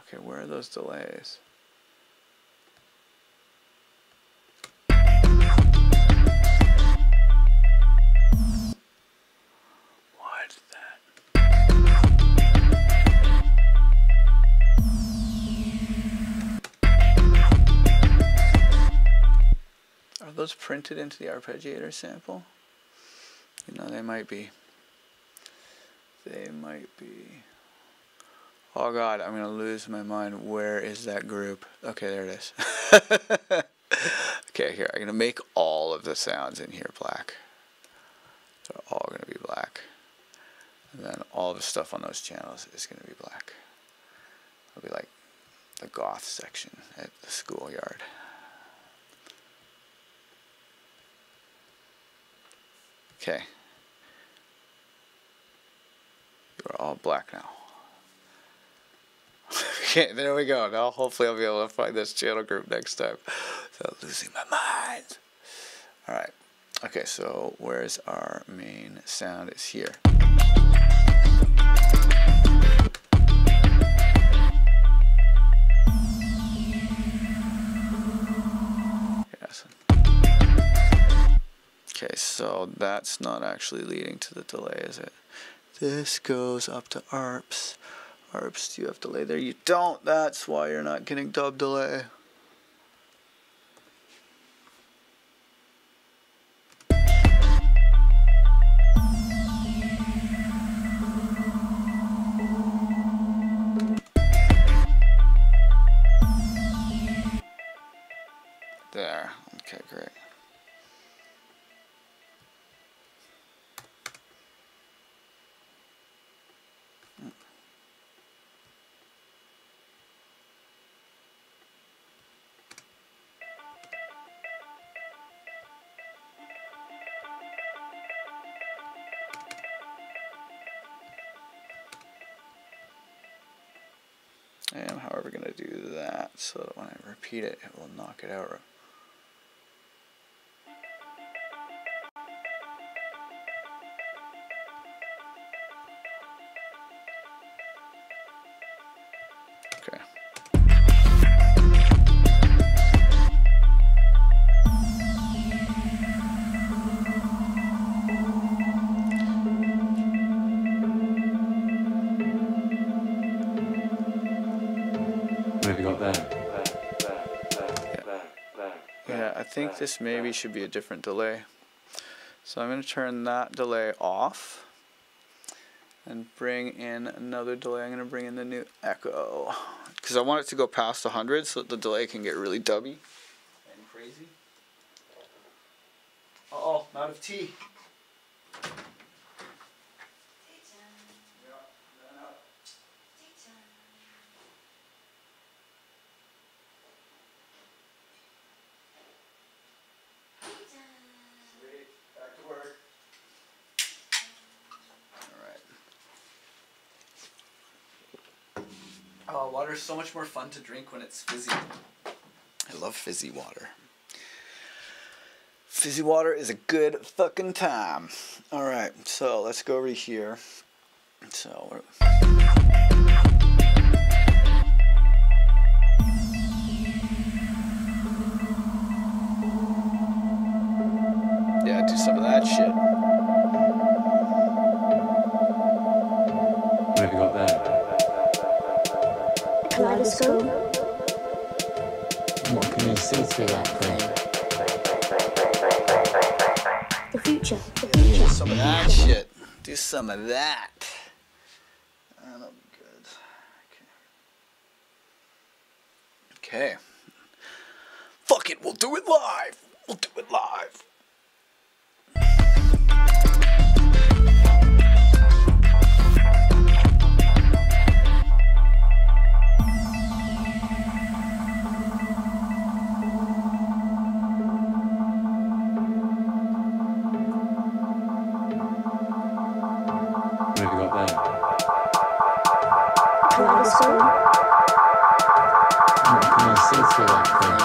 Okay, where are those delays? What that? Are those printed into the arpeggiator sample? You know, they might be. They might be. Oh God, I'm gonna lose my mind. Where is that group? Okay, there it is. Okay, here, I'm gonna make all of the sounds in here black. They're all gonna be black. And then all the stuff on those channels is gonna be black. It'll be like the goth section at the schoolyard. Okay. You're all black now. Okay, there we go. Now hopefully I'll be able to find this channel group next time without losing my mind. Alright. Okay, so where's our main sound? It's here. Yes. Okay, so that's not actually leading to the delay, is it? This goes up to ARPs. ARPs, do you have delay there? You don't. That's why you're not getting dub delay. There. Okay, great. I am, however, going to do that so that when I repeat it, it will knock it out. Okay. What have you got there? Yeah, I think this maybe should be a different delay. So I'm going to turn that delay off and bring in another delay. I'm going to bring in the new echo because I want it to go past 100 so that the delay can get really dubby and crazy. Uh-oh, I'm out of tea. Back to work. Alright. Oh, water is so much more fun to drink when it's fizzy. I love fizzy water. Fizzy water is a good fucking time. Alright, so let's go over here. So yeah, do some of that shit. What have you got there? Kaleidoscope. What can you see through that frame? The future. The Do future. some of that shit. Do some of that. That'll be good. Okay. Okay. Fuck it, we'll do it live. We'll do it live. Kaleidoscope. What can you see through that frame?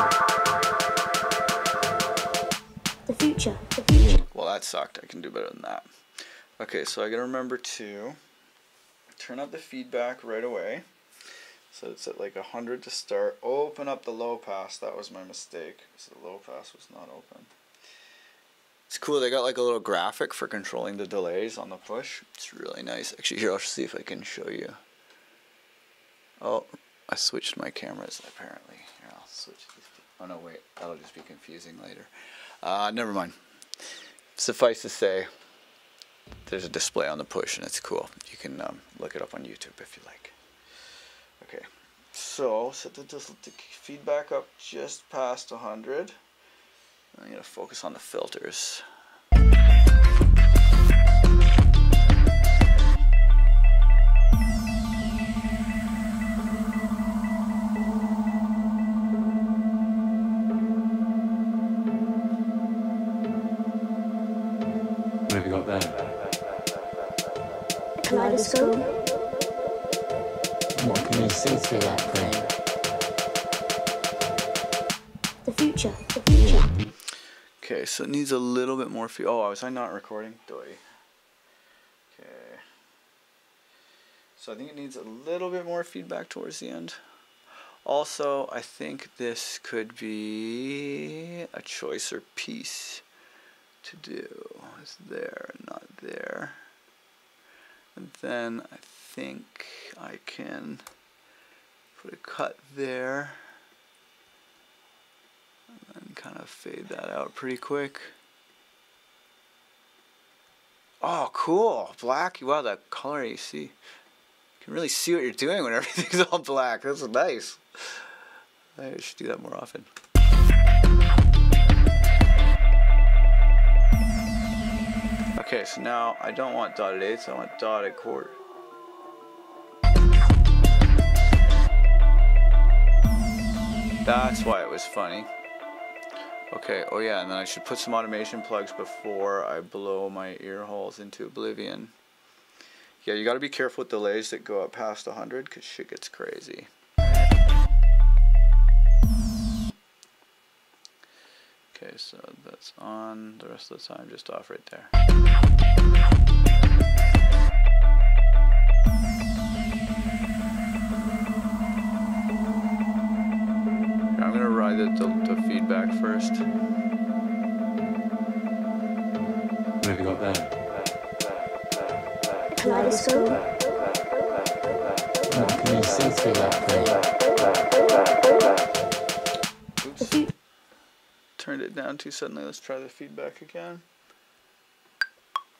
The future. The future. Well, that sucked. I can do better than that. Okay, so I gotta remember to turn up the feedback right away. So it's at like 100 to start. Open up the low pass. That was my mistake. So the low pass was not open. It's cool. They got like a little graphic for controlling the delays on the push. It's really nice. Actually, here, I'll see if I can show you. Oh, I switched my cameras apparently. Here, I'll switch these. Oh no, wait. That'll just be confusing later. Never mind. Suffice to say, there's a display on the push and it's cool. You can look it up on YouTube if you like. Okay, so set the feedback up just past 100. I'm going to focus on the filters. What have you got there? Kaleidoscope. What can you see through that frame? The future. The future. Okay, so it needs a little bit more oh, was I not recording? Doy. Okay. So I think it needs a little bit more feedback towards the end. Also, I think this could be a choicer piece to do. It's there, not there. And then I think I can put a cut there. And kind of fade that out pretty quick. Oh, cool. Black. Wow, that color you see. You can really see what you're doing when everything's all black. That's nice. I should do that more often. Okay, so now I don't want dotted eighths, I want dotted quarter. That's why it was funny. Okay, oh yeah, and then I should put some automation plugs before I blow my ear holes into oblivion. Yeah, you gotta be careful with delays that go up past 100 because shit gets crazy. Okay, so that's on, the rest of the time just off right there. I'm gonna ride the feedback first. What have you got there? Kaleidoscope. What can you see through that frame? Oops. Turned it down too suddenly. Let's try the feedback again.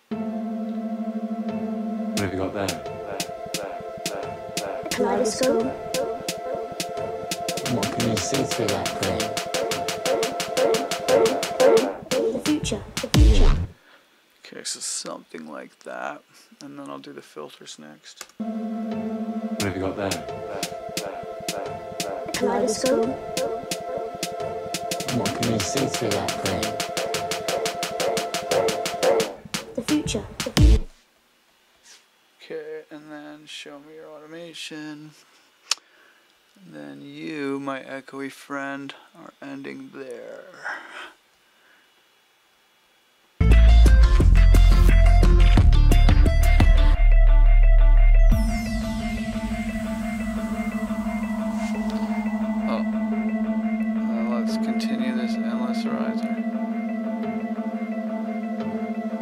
What have you got there? Kaleidoscope. What can you see through that frame? The future. The future. Okay, so something like that. And then I'll do the filters next. What have you got there? Kaleidoscope. What can you see through that frame? The future. The future. Okay, and then show me your automation. And then you, my echoey friend, are ending there. Oh. Let's continue this endless riser.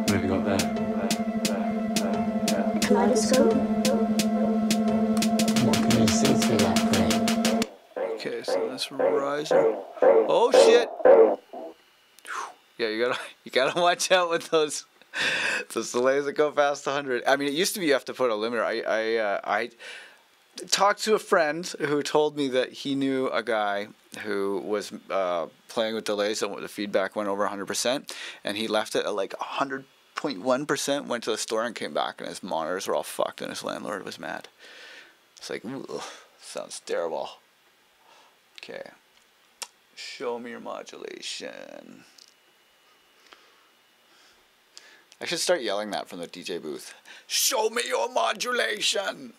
What have you got there? Kaleidoscope. What can you see through that frame? Okay, so this riser. Oh shit! Yeah, you gotta watch out with those delays that go past 100. I mean, it used to be you have to put a limiter. I talked to a friend who told me that he knew a guy who was playing with delays and the feedback went over 100%, and he left it at like 100.1%. Went to the store and came back, and his monitors were all fucked, and his landlord was mad. It's like, ugh, sounds terrible. Okay, show me your modulation. I should start yelling that from the DJ booth. Show me your modulation.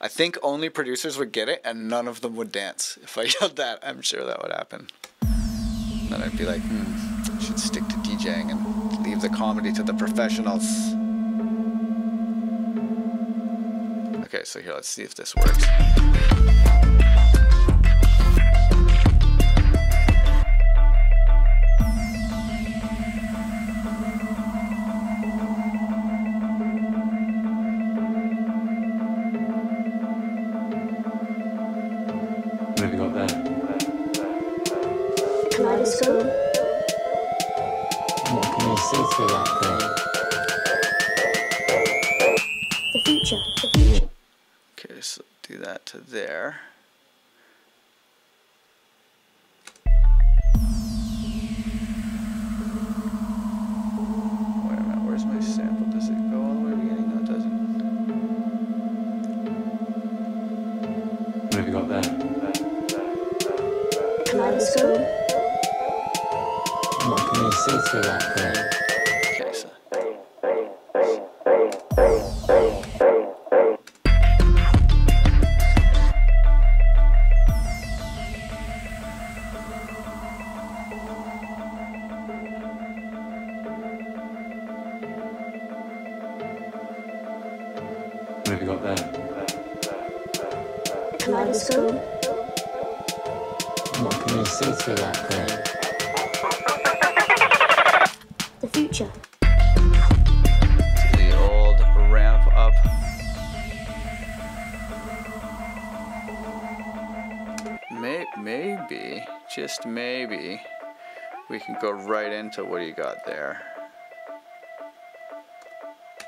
I think only producers would get it and none of them would dance. If I yelled that, I'm sure that would happen. Then I'd be like, I should stick to DJing and leave the comedy to the professionals. Okay, so here, let's see if this works. What have you got there? Kaleidoscope. What can you see through that frame? The future. The future. Okay, so do that to there. Wait a minute, where's my sample? Does it go all the way to the beginning? No, it doesn't. What have you got there? Kaleidoscope. What can you see through that frame? Okay, so. What have you got there? Kaleidoscope. What can you see through that frame? The future. The old ramp up. Maybe, just maybe, we can go right into what you got there.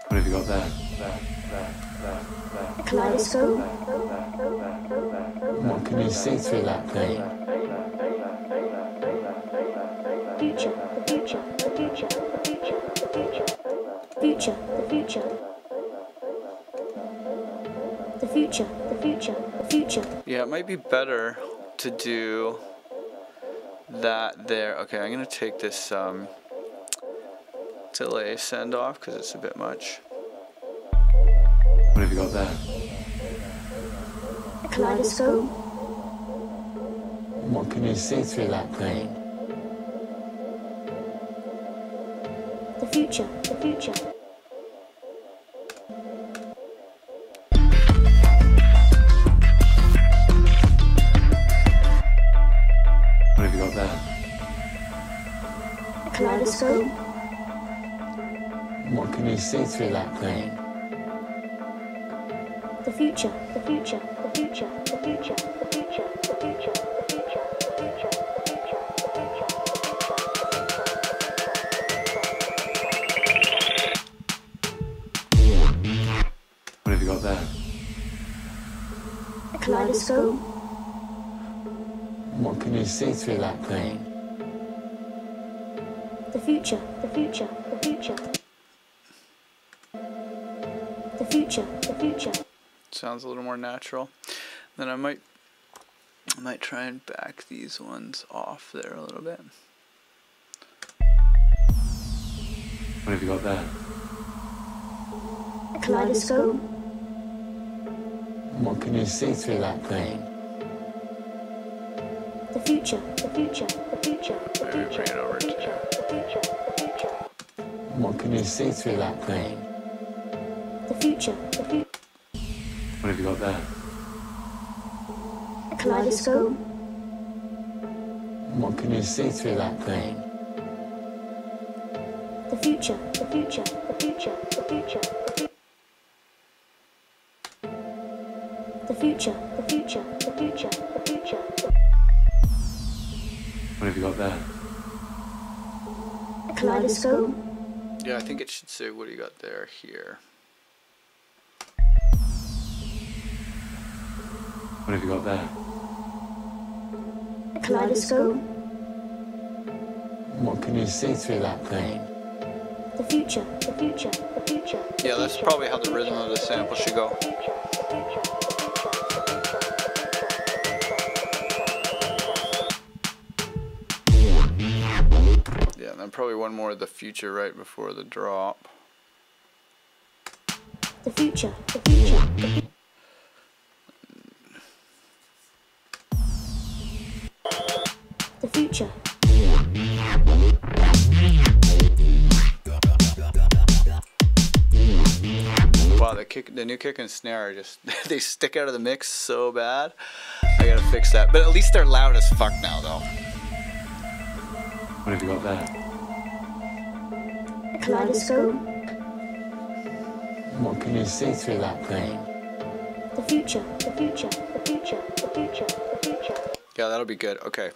What have you got there? Kaleidoscope. What can you see through that frame? Future. The future. The future. The future. The future. Future. The future. The future. The future. The future. Yeah, it might be better to do that there. Okay, I'm gonna take this delay send off because it's a bit much. What have you got there? Kaleidoscope. What can you see through that frame? The future. The future. What have you got there? Kaleidoscope. What can you see through that frame? The future. The future. The future. The future. The future. The future. The future. The future. The future. What have you got there? Kaleidoscope. What can you see through that frame? The future. The future. The future. The future. The future. Sounds a little more natural. Then I might try and back these ones off there a little bit. What have you got there? Kaleidoscope. What can you see through that frame? The future. The future. The future. The Maybe future. bring it over to The future. The future. What can you see through that frame? The future. The future. What have you got there? Kaleidoscope. What can you see through that frame? The future. The future. The future. The future. The future. The future. The future. The future. What have you got there? Kaleidoscope. Yeah, I think it should say what do you got there here. What have you got there? Kaleidoscope. What can you see through that frame? The future. The future. The future. Yeah, that's probably how the rhythm of the sample should go. Yeah, and then probably one more of the future right before the drop. The future. The future. future. Wow, the new kick and snare are just they stick out of the mix so bad. I gotta fix that. But at least they're loud as fuck now, though. What have you got there? A kaleidoscope. What can you see through that plane? The future. The future. The future. The future. The future. Yeah, that'll be good. Okay.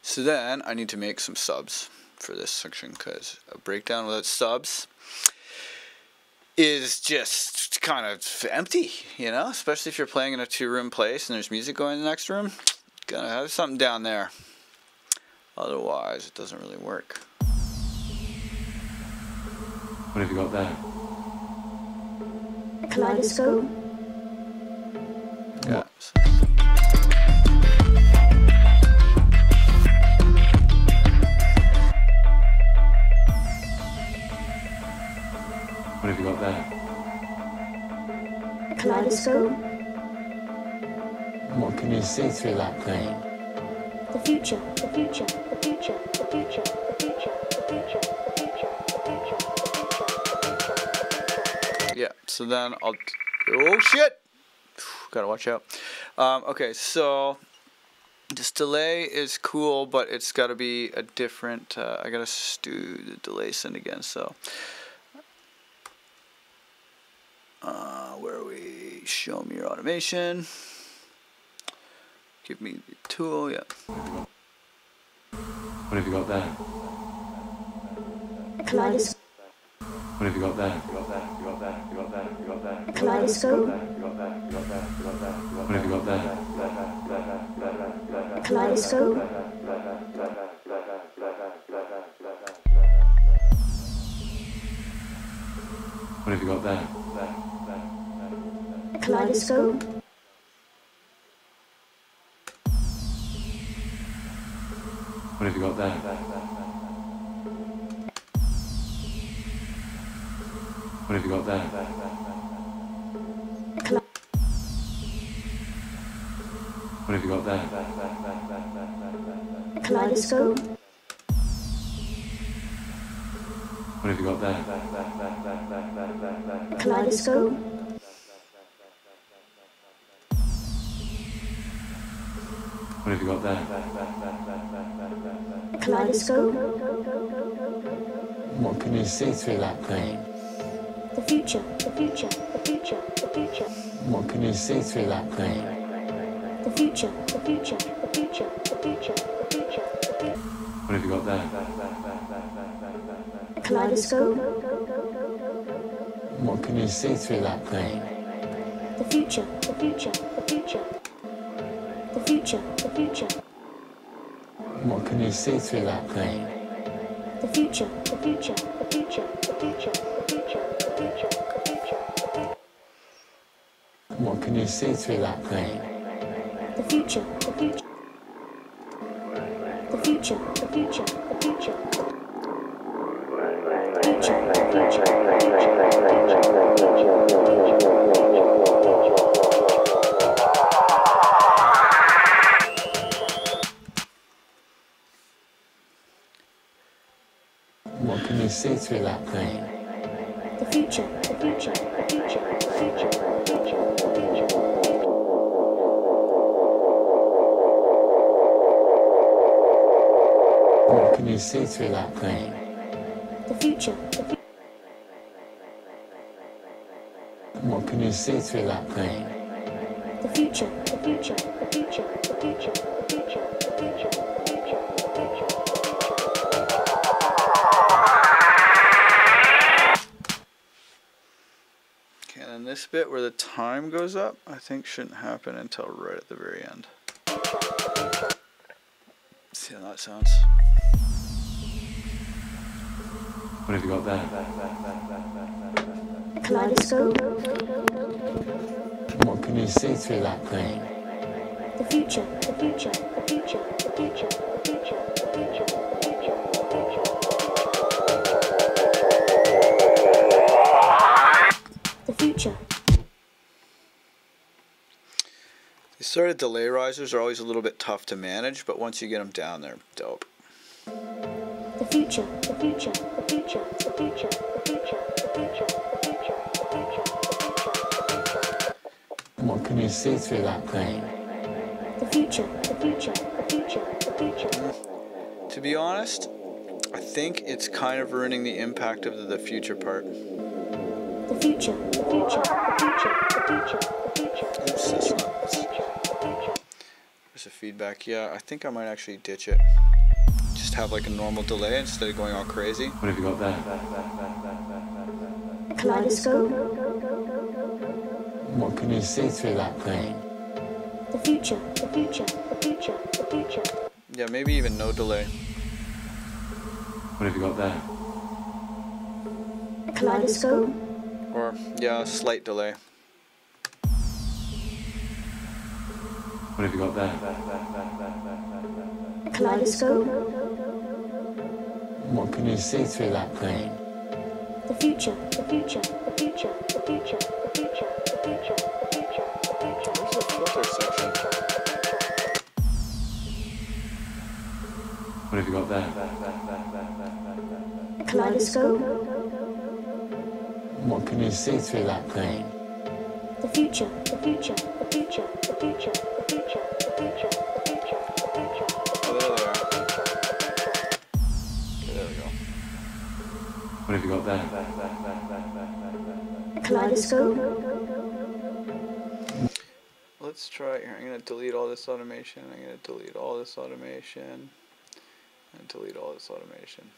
So then I need to make some subs for this section because a breakdown without subs is just kind of empty, you know, especially if you're playing in a 2-room place and there's music going in the next room. Gotta have something down there. Otherwise, it doesn't really work. What have you got there? A kaleidoscope. Yeah. What have you got there? A kaleidoscope. What can you see through that plane? The future. The future. The future. The future. The future. The future. The future. The future. Yeah, so then I'll... Oh, shit! Gotta watch out. Okay, so... This delay is cool, but it's gotta be a different... I gotta do the delay send again, so... where are we? Show me your automation. Give me the tool, yeah. What have you got there? A kaleidoscope. What have you got there? You got there. You got there. You got there. You got there. A kaleidoscope. You got there. You got there. You got there. What have you got there? A kaleidoscope. What have you got there? A kaleidoscope. What have you got there? What have you got there? What have you got there? A kaleidoscope. What have you got there? A kaleidoscope. What have you got there? A kaleidoscope. What can you see through that plane? The future. The future. The future. The future. What can you see through that plane? The future. The future. The future. The future. The future. What have you got there? A kaleidoscope. What can you see through that plane? The future. The future. The future. The future. The future. What can you see through that plane? The future. The future. The future. The future. The future. The future. The future. What can you see through that plane? The future. The future. The future. The future. The future. What can you see through that plane? The future. The future. The future. The future. The future. The future. What can you see through that plane? The future. The future. What can you see through that plane? The future. The future. The future. The future. The future. The future. The future. The future. Okay, and then this bit where the time goes up, I think shouldn't happen until right at the very end. See how that sounds? What have you got there? A kaleidoscope. What can you see through that plane? The future. The future. The future. The future. The future. The future. The future. The future. This Sort of delay risers are always a little bit tough to manage, but once you get them down, they're dope. The future, the future, the future, the future, the future, the future, the future, the future, the future. What can you see through that plane? The future, the future, the future, the future. To be honest, I think it's kind of ruining the impact of the future part. The future, the future, the future, the future, the future. Oops, that's not. There's a feedback. Yeah, I think I might actually ditch it. Just have like a normal delay instead of going all crazy. What have you got there? Kaleidoscope. What can you see through that plane? The future, the future, the future, the future. Yeah, maybe even no delay. What have you got there? Kaleidoscope. Or, yeah, a slight delay. What have you got there? Kaleidoscope. What can you see through that plane? The future, the future, the future, the future, the future, the future, the future, the future. Where's the filter section? What have you got there? Kaleidoscope. What can you see through that plane? The future, the future, the future, the future, the future, the future, the future, the future. Oh, there they are. Okay, there we go. What have you got there? Kaleidoscope. Let's try it here. I'm going to delete all this automation. I'm going to delete all this automation. And delete all this automation.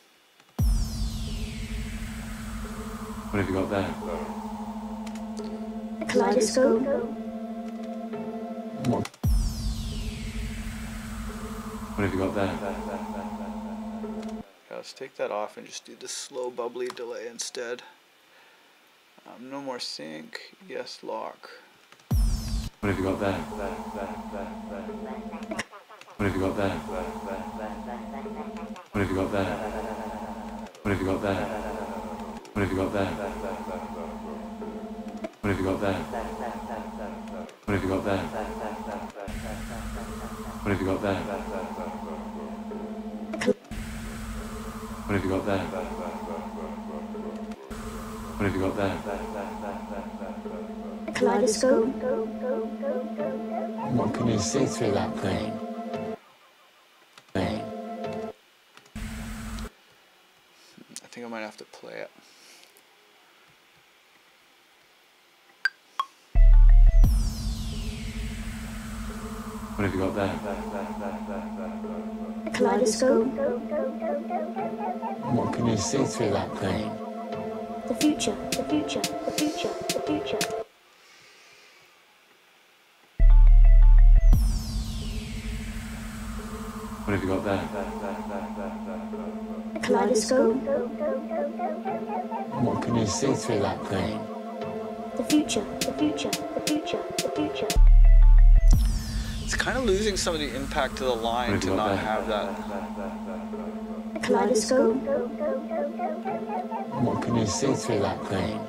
What have you got there? Kaleidoscope. What, What have you got there? Yeah, let's take that off and just do the slow bubbly delay instead. No more sync. Yes, lock. What have you got there? What have you got there? What have you got there? What have you got there? What have you got there? What have you got there? What have you got there? What have you got there? What have you got there? What have you got there? Kaleidoscope. what can you see through that plane? Plane. I think I might have to play it. What have you got there? Kaleidoscope. What can you see through that plane? The future, the future, the future, the future. What have you got there? Kaleidoscope. What can you see through that plane? The future, the future, the future, the future. It's kind of losing some of the impact to the line to not have that. Kaleidoscope. What can you see through that plane?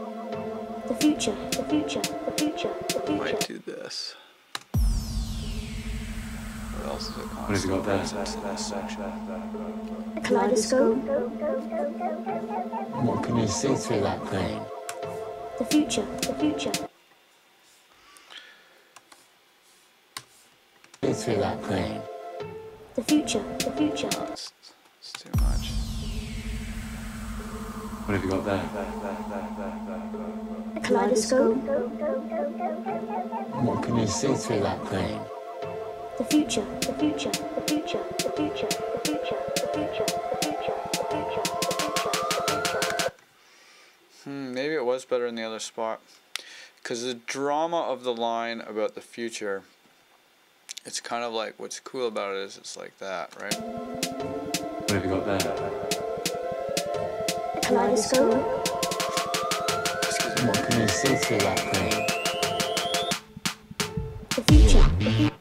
The future, the future, the future, the future. Might do this. What else is it What have you got there? constantly into this section? Kaleidoscope. What can you see through that plane? The future, the future. See through that plane. The future, the future. No, it's too much. What have you got there? Kaleidoscope. What can you see through that plane? The future, the future, the future, the future, the future, the future, the future, the future, the future. Maybe it was better in the other spot. Because the drama of the line about the future, it's kind of like, what's cool about it is it's like that, right? What have you got there? Kaleidoscope. Excuse me. What can you see through that plane? The future, the future.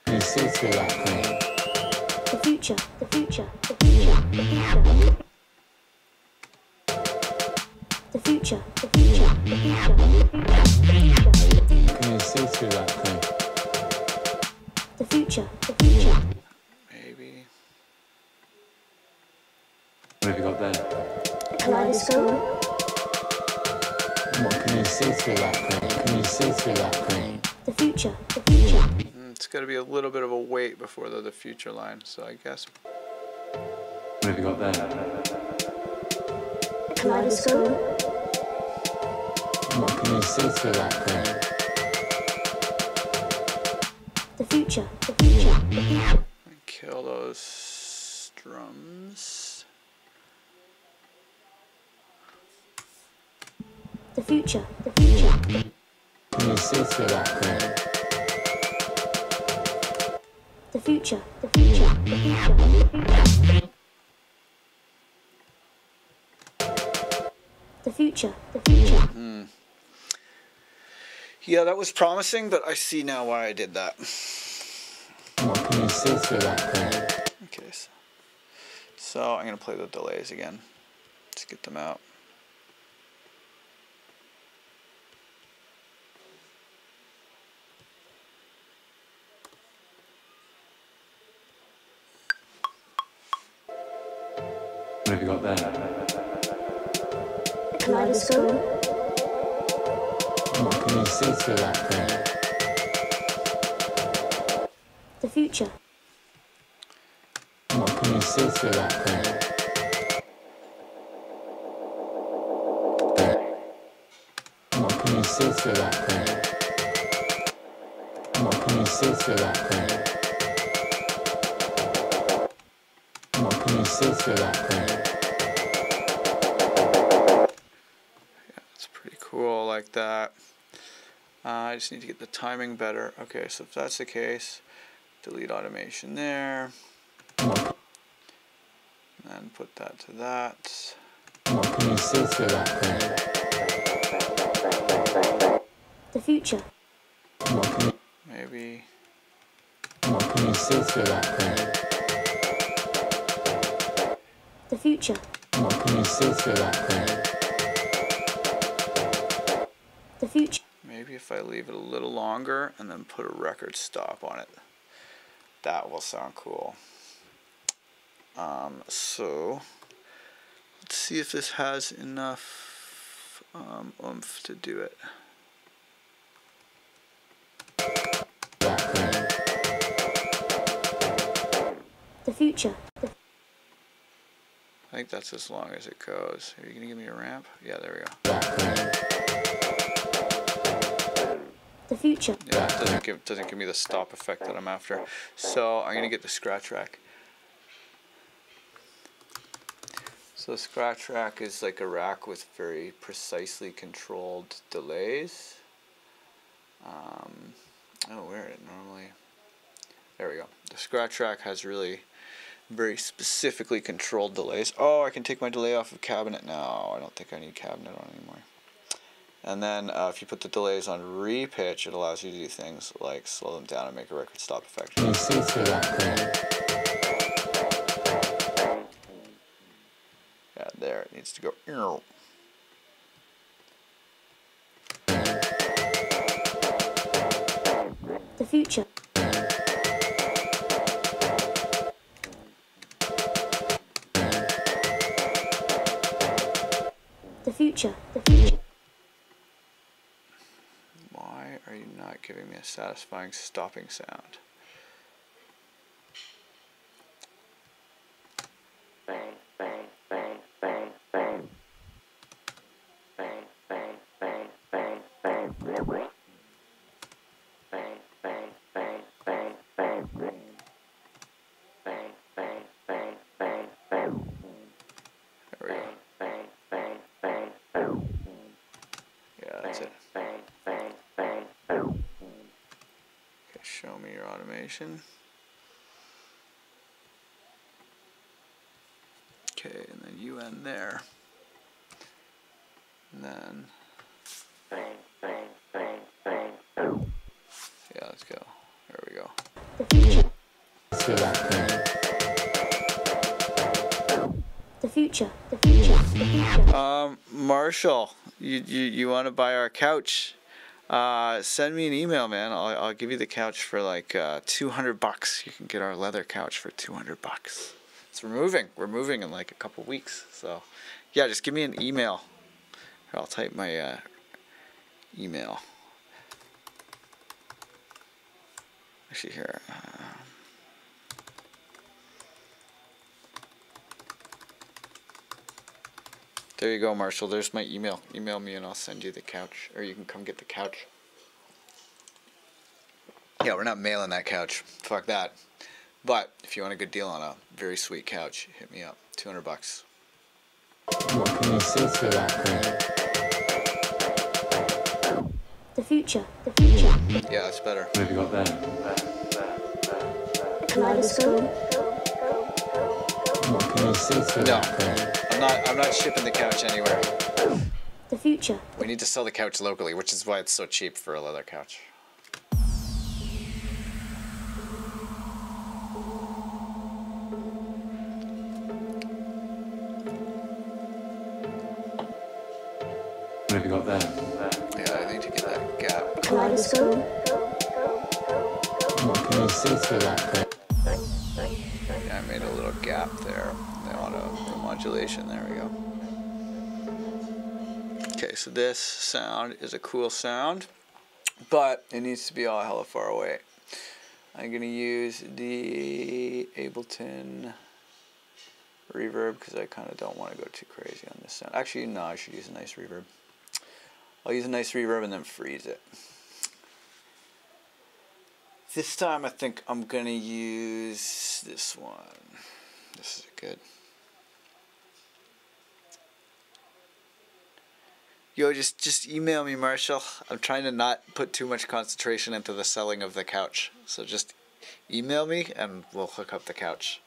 Can you see through that plane? The future, the future, the future, the future. The future, the future, the future, the future, the future. can you see through that thing? The future. The future. Maybe. What have you got there? A kaleidoscope. What can you see through that thing? Can you see through that thing? The future. The future. It's got to be a little bit of a wait before the future line, so I guess. What have you got there? A kaleidoscope. What can you see through that thing? The future. The future. The future. Kill those drums. The future. The future. Can you see through that thing? The future. The future. The future. The future. The future. Yeah, that was promising, but I see now why I did that. What can you see through that thing? Okay, so I'm gonna play the delays again. Let's get them out. What have you got there? A kaleidoscope. What can you see through that thing? The future. What can you see through that thing? What can you see through that thing? What can you see through that thing? What can you see through that thing? Yeah, it's pretty cool like that. I just need to get the timing better. Okay, so if that's the case, delete automation there. And put that to that. What can you see through that thing? The future. What can Maybe. you see through that thing? The future. What can you see through that thing? The future. Maybe if I leave it a little longer and then put a record stop on it. That will sound cool. So let's see if this has enough oomph to do it. That thing. The future. I think that's as long as it goes. Are you gonna give me a ramp? Yeah, there we go. That thing. The future. Yeah, it doesn't give me the stop effect that I'm after. So I'm gonna get the scratch rack. So the scratch rack is like a rack with very precisely controlled delays. Where did it normally? There we go. The scratch rack has really very specifically controlled delays. Oh, I can take my delay off of cabinet now. I don't think I need cabinet on anymore. And then if you put the delays on repitch, it allows you to do things like slow them down and make a record stop effect. Can you see through that thing? Yeah, there it needs to go. The future. The future. The future. Why are you not giving me a satisfying stopping sound? Show me your automation. Okay, and then you end there. And then yeah, let's go. There we go. The future. Through that thing. The future. The future. The future. Marshall, you want to buy our couch? Send me an email, man. I'll give you the couch for like $200. You can get our leather couch for $200. So we're moving in like a couple weeks. So yeah, just give me an email. Here, I'll type my email. Actually, here. There you go, Marshall. There's my email. Email me and I'll send you the couch. Or you can come get the couch. Yeah, we're not mailing that couch. Fuck that. But if you want a good deal on a very sweet couch, hit me up. $200. What can you see through that thing? The future. The future. Yeah, that's better. What have you got there? Kaleidoscope. What can you see through No. that thing? I'm not shipping the couch anywhere. The future. We need to sell the couch locally, which is why it's so cheap for a leather couch. What have you got there? Yeah, I need to get that gap. Kaleidoscope. What can you see through that thing? Yeah, I made a little gap there. The auto modulation. There we go. Okay, so this sound is a cool sound, but it needs to be all hella far away. I'm gonna use the Ableton reverb because I kind of don't want to go too crazy on this sound. Actually, no, I should use a nice reverb. I'll use a nice reverb and then freeze it. This time I think I'm gonna use this one. This is good. Yo, just email me, Marshall. I'm trying to not put too much concentration into the selling of the couch. So just email me and we'll hook up the couch.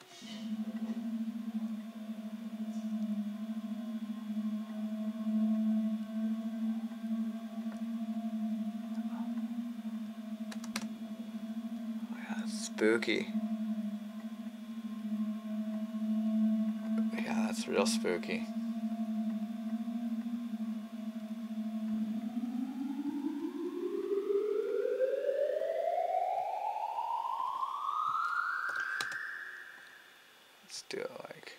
Spooky. Yeah, that's real spooky. Let's do it like...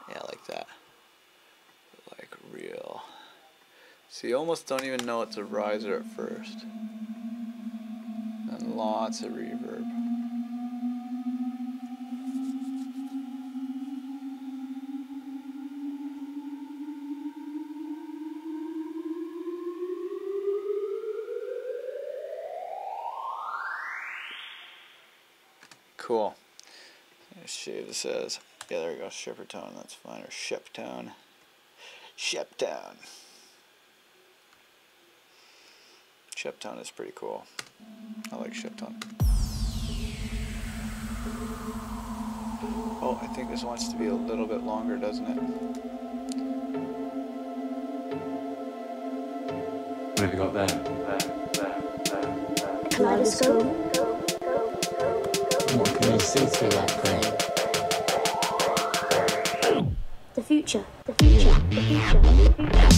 Yeah, like that. Like real. So you almost don't even know it's a riser at first. And lots of reverb. Cool. Let's see what it says. Yeah, there we go. Shipper tone, that's fine. Or ship tone. Ship tone. Ship tone is pretty cool. I like ship tone. Oh, I think this wants to be a little bit longer, doesn't it? What have you got there? Kaleidoscope. What can you see through that thing? The future. The future. The future. The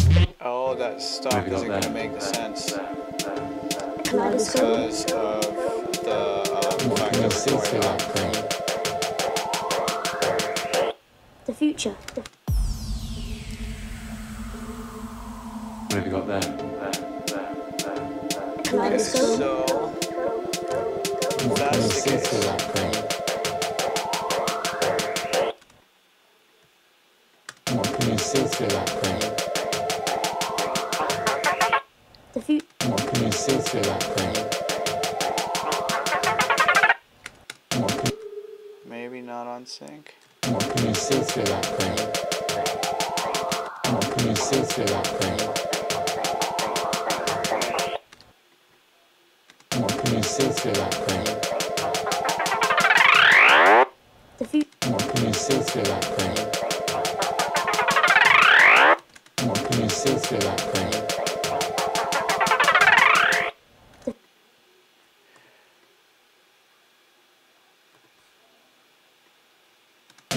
future. Oh, that stop isn't going to make sense Kaleidoscope. because of the What fact can you that see it's through going that up. thing? The future. The What have you got there? Okay, kaleidoscope. so What can you that's the see through case. that thing? What can you see through that thing? The future. What can you see through that thing? What can, Maybe not on sync. what can you see through that thing? What can you see through that thing? What can you see through that thing? The future. What can you see through that thing? through that brain?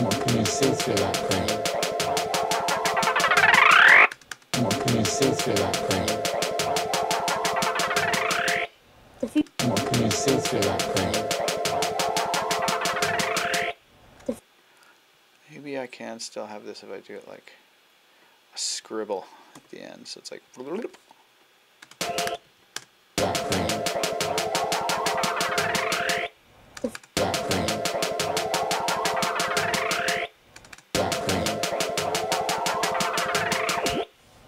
What can you see through that brain? What can you see through that brain? What can you see through that brain? Maybe I can still have this if I do it like a scribble at the end. So it's like. That brain. That brain. That brain.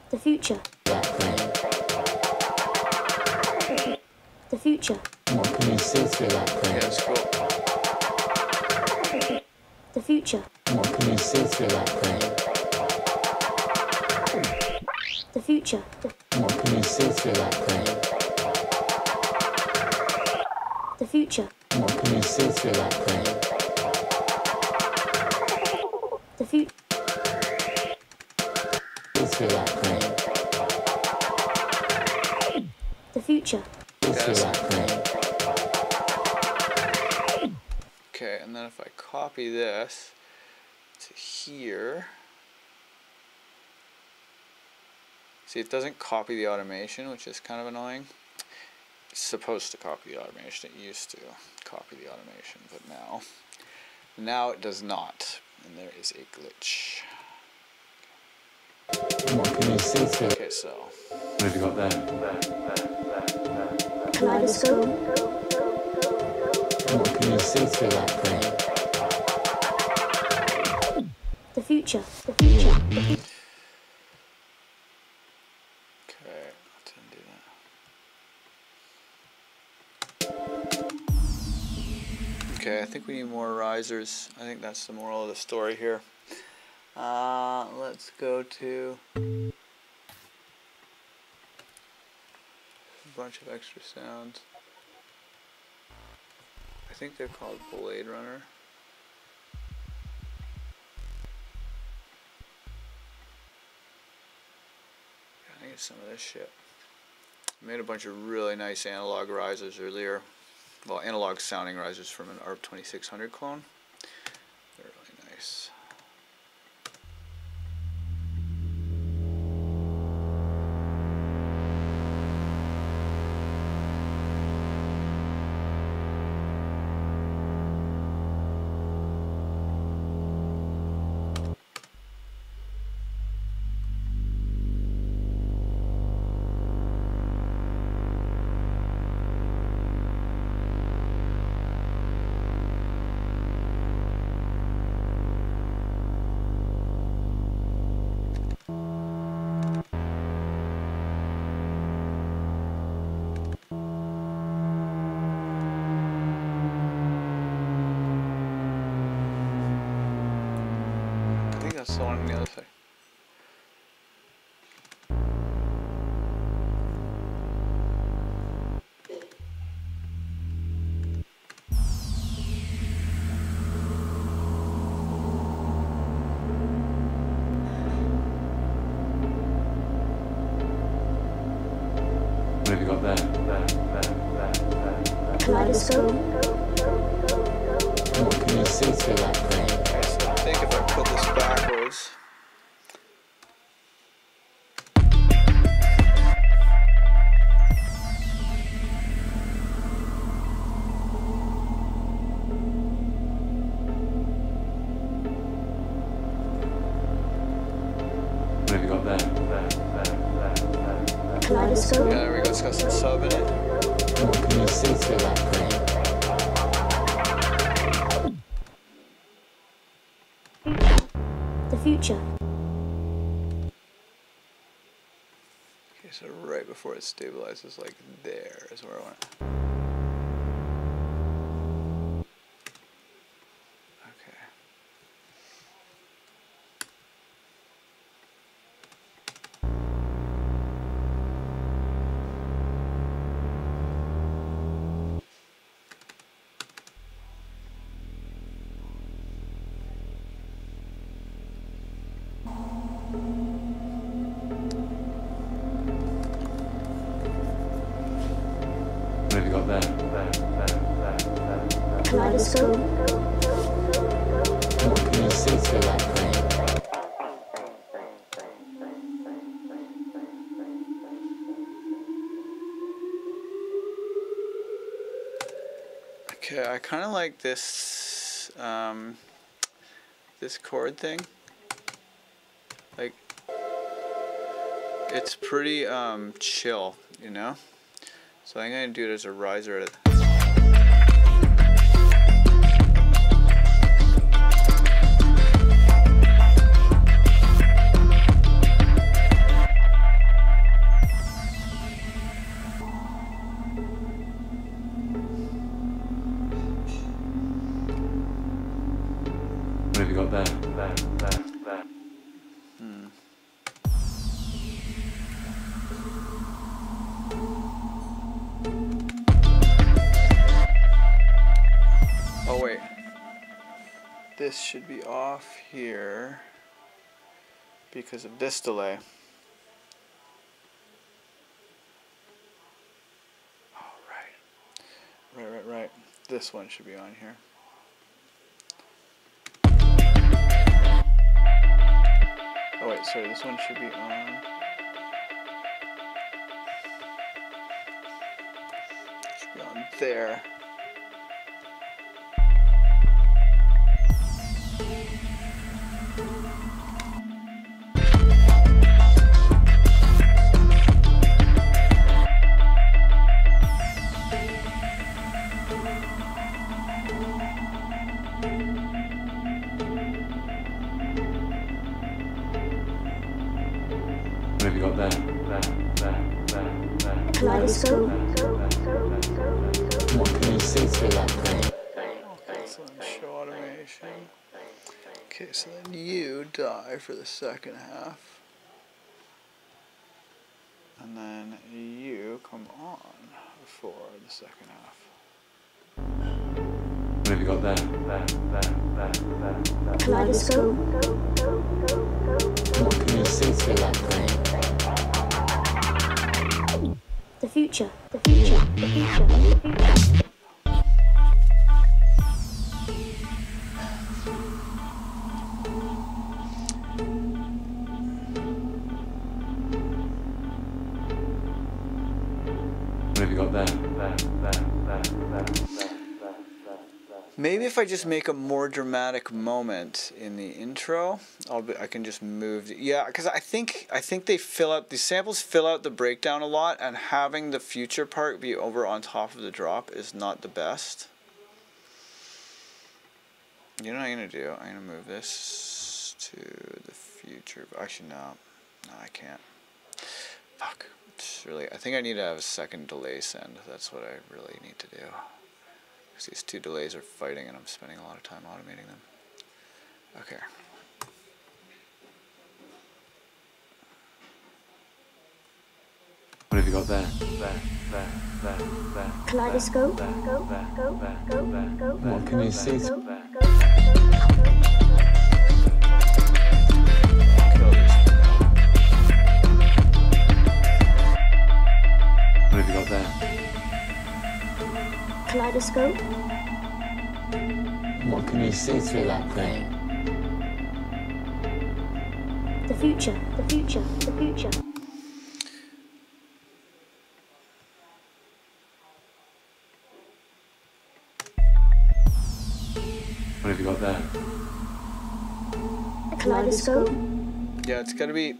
The future. That brain. The future. What can you see through that brain? Yeah, it's cool. The future. What can you see through that brain? The future. What can you see through that brain? The future. What can you see through that brain? The future. See through that brain. The future. See through that brain. Okay, and then if I copy this to here, see, it doesn't copy the automation, which is kind of annoying. It's supposed to copy the automation. It used to copy the automation, but now it does not, and there is a glitch. What can you see through? Okay, so What have you got there? Kaleidoscope. What can you see through that brain? The future. The future. okay, let's undo that. Okay, I think we need more risers. I think that's the moral of the story here. Let's go to a bunch of extra sounds. I think they're called Blade Runner. Gotta get some of this shit. I made a bunch of really nice analog risers earlier. Well, analog sounding risers from an ARP 2600 clone. They're really nice. I think that's the one on the other side. What have you got there? Kaleidoscope. What can you see through that brain? Okay, so I think if I put this backwards. What have you got there? Kaleidoscope. Yeah, there we go. It's got some sub in it. What can you see through that brain? The future. Okay, so right before it stabilizes, like there is where I want it. Okay. Kaleidoscope. What can you see through that frame? Okay, I kind of like this, this chord thing. Like, it's pretty chill, you know? So I'm gonna do it as a riser at it. What have you got there? Oh wait, this should be off here because of this delay. Oh right. This one should be on here. Oh wait, sorry, this one should be on. Should be on there. What have you got there? Kaleidoscope. What can you see through that frame? Excellent, show automation. Okay, so then you die for the second half. And then you come on for the second half. What have you got there? Kaleidoscope. What can you see through that frame? The future. The future. The future. The future. What have you got there? Maybe if I just make a more dramatic moment in the intro, I can just move. Yeah, because I think they fill out, these samples fill out the breakdown a lot, and having the future part be over on top of the drop is not the best. You know what I'm gonna do? I'm gonna move this to the future. Actually, no, I can't. Fuck. It's really, I think I need to have a second delay send. That's what I really need to do. Because these two delays are fighting and I'm spending a lot of time automating them. Okay. What have you got there? Kaleidoscope. What can you see through? Kill these for now. What have you got there? Kaleidoscope. What can you see through that frame? The future. The future. The future. What have you got there? Kaleidoscope. Yeah, it's gotta be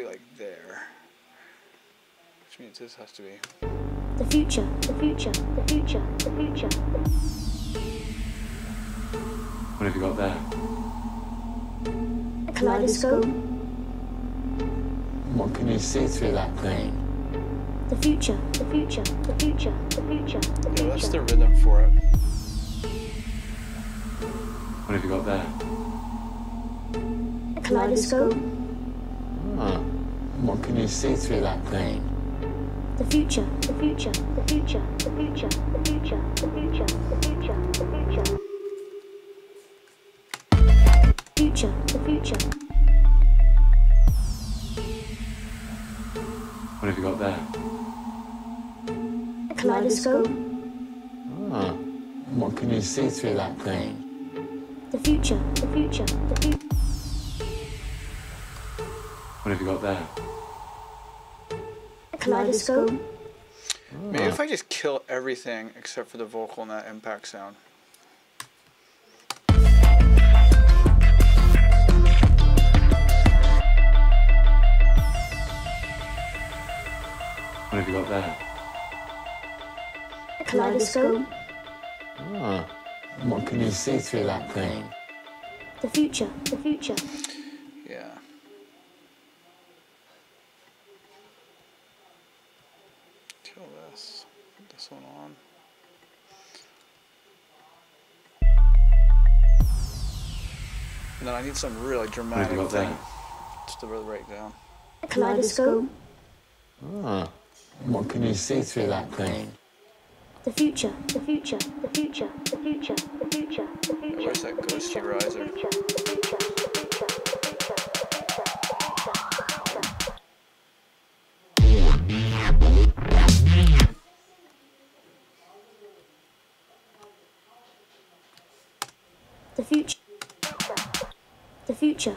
like there. Which means this has to be. The future. The future. The future. The future. What have you got there? Kaleidoscope. What can you see through that frame? The future. The future. The future. The future. The Yeah, that's the future. rhythm for it. What have you got there? Kaleidoscope. What can you see through that frame? The future. The future. The future. The future. The future. The future. The future. The future. Future. The future. What have you got there? Kaleidoscope. What can you see through that thing? The future, the future, the future. What have you got there? A kaleidoscope. Maybe if I just kill everything except for the vocal and that impact sound. What have you got there? A kaleidoscope. What can you see through that thing? The future, the future. Yeah. Kill this. Put this one on. And then I need some really What have dramatic you got thing. there? Just to really break down. A kaleidoscope. What can you see through that thing? The future, the future, the future, the future, the future, the future. Where's that ghosty riser? The future. The future.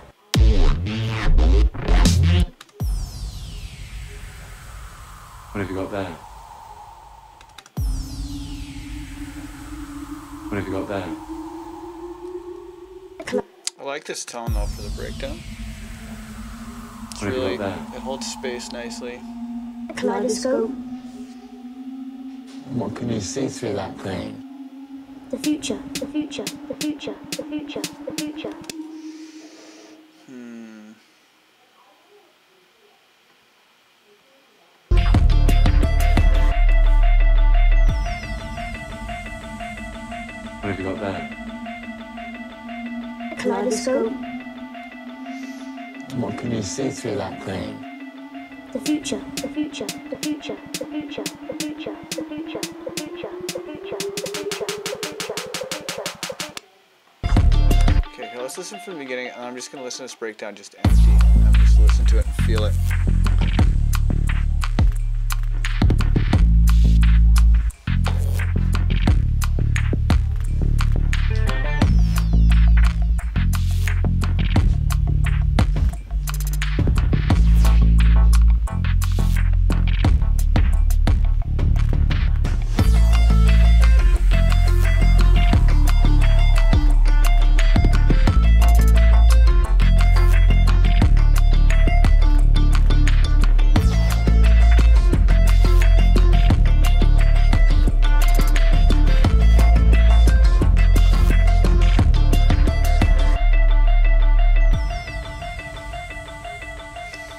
What have you got there? What have you got there? I like this tone though for the breakdown. It's What have you really, got there? it holds space nicely. A kaleidoscope. What can you see through that thing? The future, the future, the future, the future, the future. What have you got there? A kaleidoscope. What can you see through that thing? The future, the future, the future, the future, the future, the future, the future, the future, the future, the future, the future. Okay, here, let's listen from the beginning, and I'm just gonna listen to this breakdown just empty. I'm just listen to it and feel it.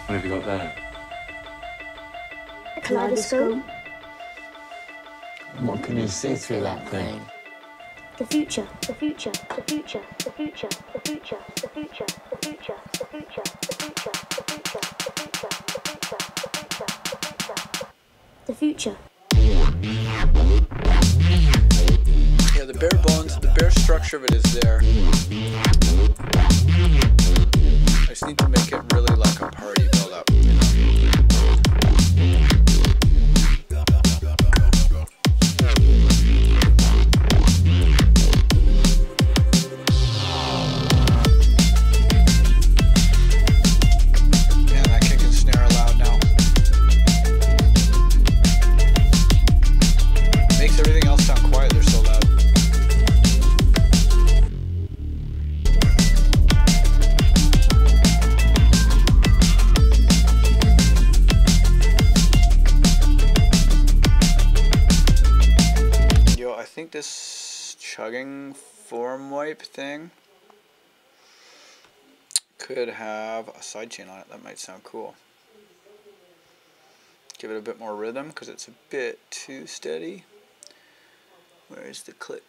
What have you got there? A kaleidoscope. What can you see through that thing? The future, the future, the future, the future, the future, the future, the future, the future, the future, the future, the future, the future, the future. Yeah, the bare bones, the bare structure of it is there. I just need to make it really like a party build up, you know? Man, that kick and snare are loud now. Makes everything else sound quiet, they're so loud. I think this chugging form wipe thing could have a sidechain on it. That might sound cool. Give it a bit more rhythm because it's a bit too steady. Where's the click?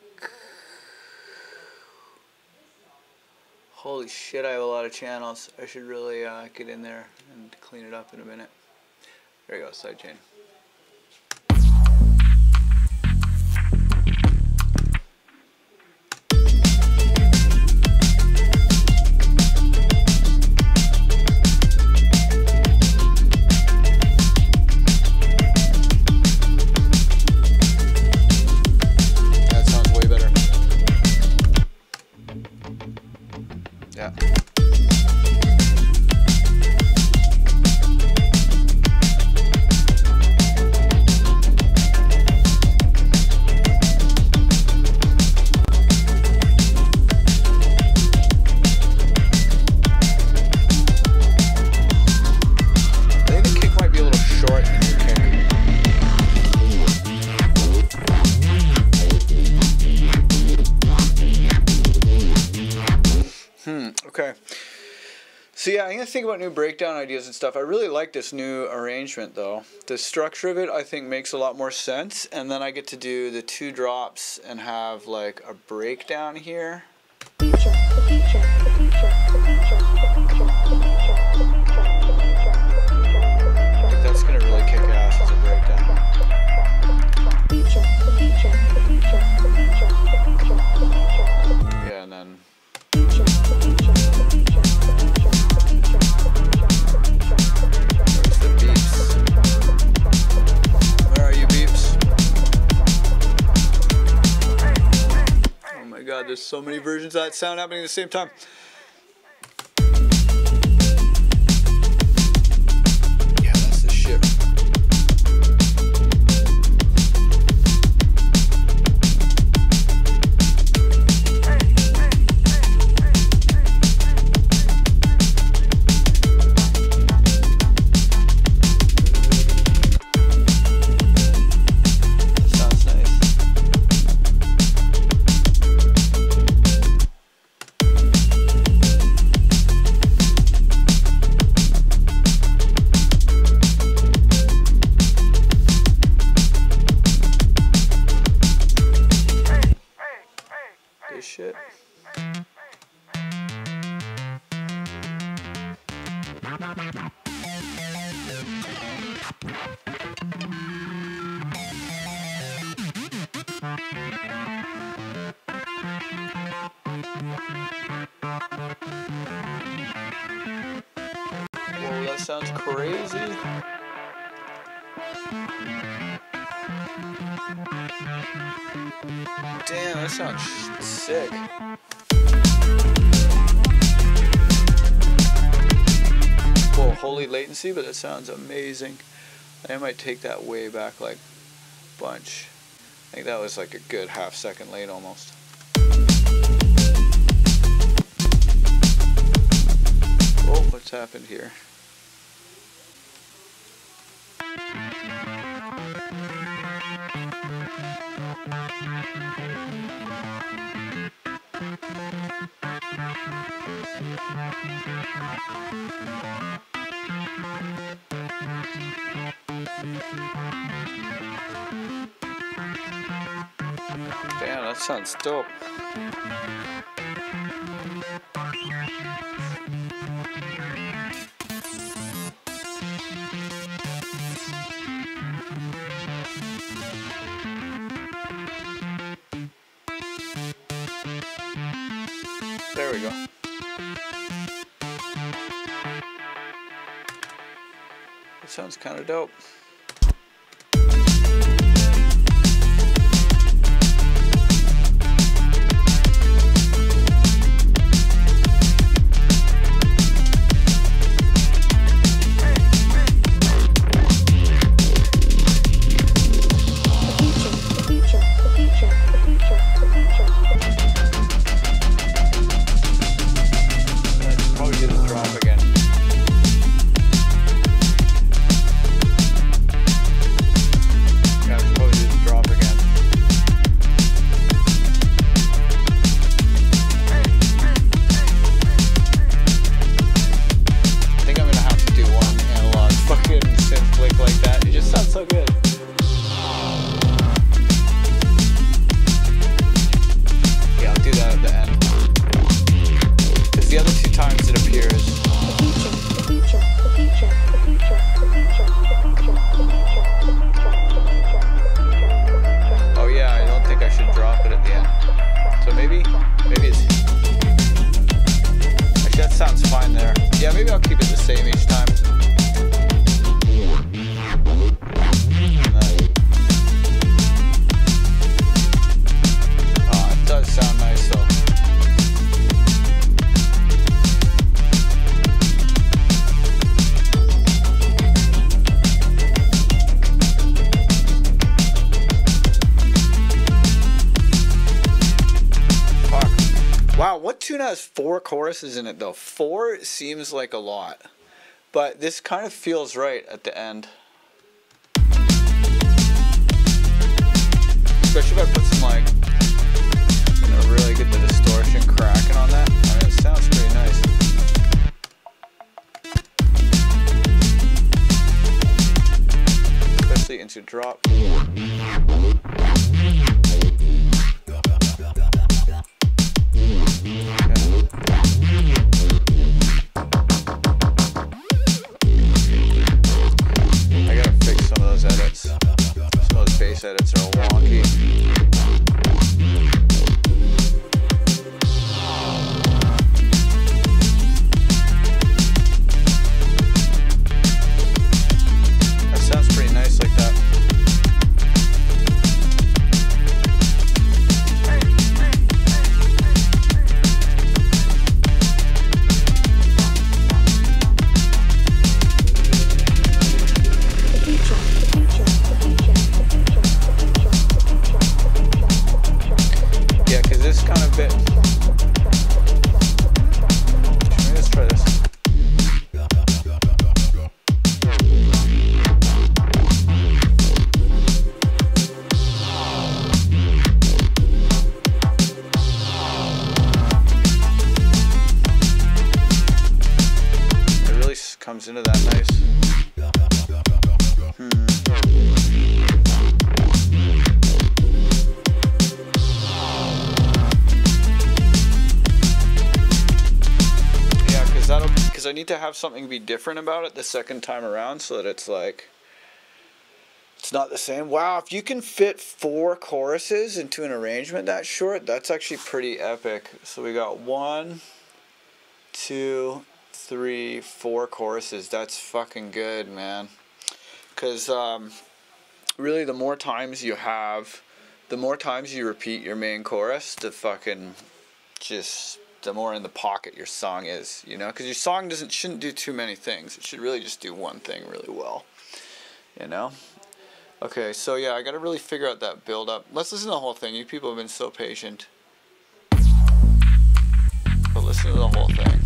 Holy shit, I have a lot of channels. I should really get in there and clean it up in a minute. There you go, sidechain. That sounds way better. Okay. So yeah, I'm gonna think about new breakdown ideas and stuff. I really like this new arrangement though. The structure of it I think makes a lot more sense, and then I get to do the 2 drops and have like a breakdown here. Future, the future, the future, the future, the future, the future, the future, the future, I think that's gonna really kick ass as a breakdown. future, the future, the future, the future, the future, the future, Yeah, and then future, the future, the future, the future, the future, the future, the future, where's the beeps? Where are you, beeps? Oh my god, there's so many versions of that sound happening at the same time. Yeah, that's the shit. Sounds nice. Good shit. Whoa, that sounds crazy. Damn, that sounds sick. Whoa, holy latency, but that sounds amazing. I might take that way back like bunch. I think that was like a good half-second late almost. Oh, what's happened here? Damn, that sounds dope. There we go. That sounds kind of dope. Probably do the drop again. Wow, what tune has 4 choruses in it though? 4 seems like a lot, but this kind of feels right at the end. Especially if I put some like, really get the distortion cracking on that. I mean, it sounds pretty nice. this kind of bit. Let's try this. It really comes into that nice. I need to have something be different about it the second time around so that it's like it's not the same. Wow, if you can fit 4 choruses into an arrangement that short, that's actually pretty epic. So we got 1, 2, 3, 4 choruses. That's fucking good, man. Because really the more times you have, the more times you repeat your main chorus, the fucking just the more in the pocket your song is, you know, because your song shouldn't do too many things. It should really just do one thing really well, you know. Okay, so yeah, I gotta really figure out that build up. Let's listen to the whole thing. You people have been so patient, but listen to the whole thing.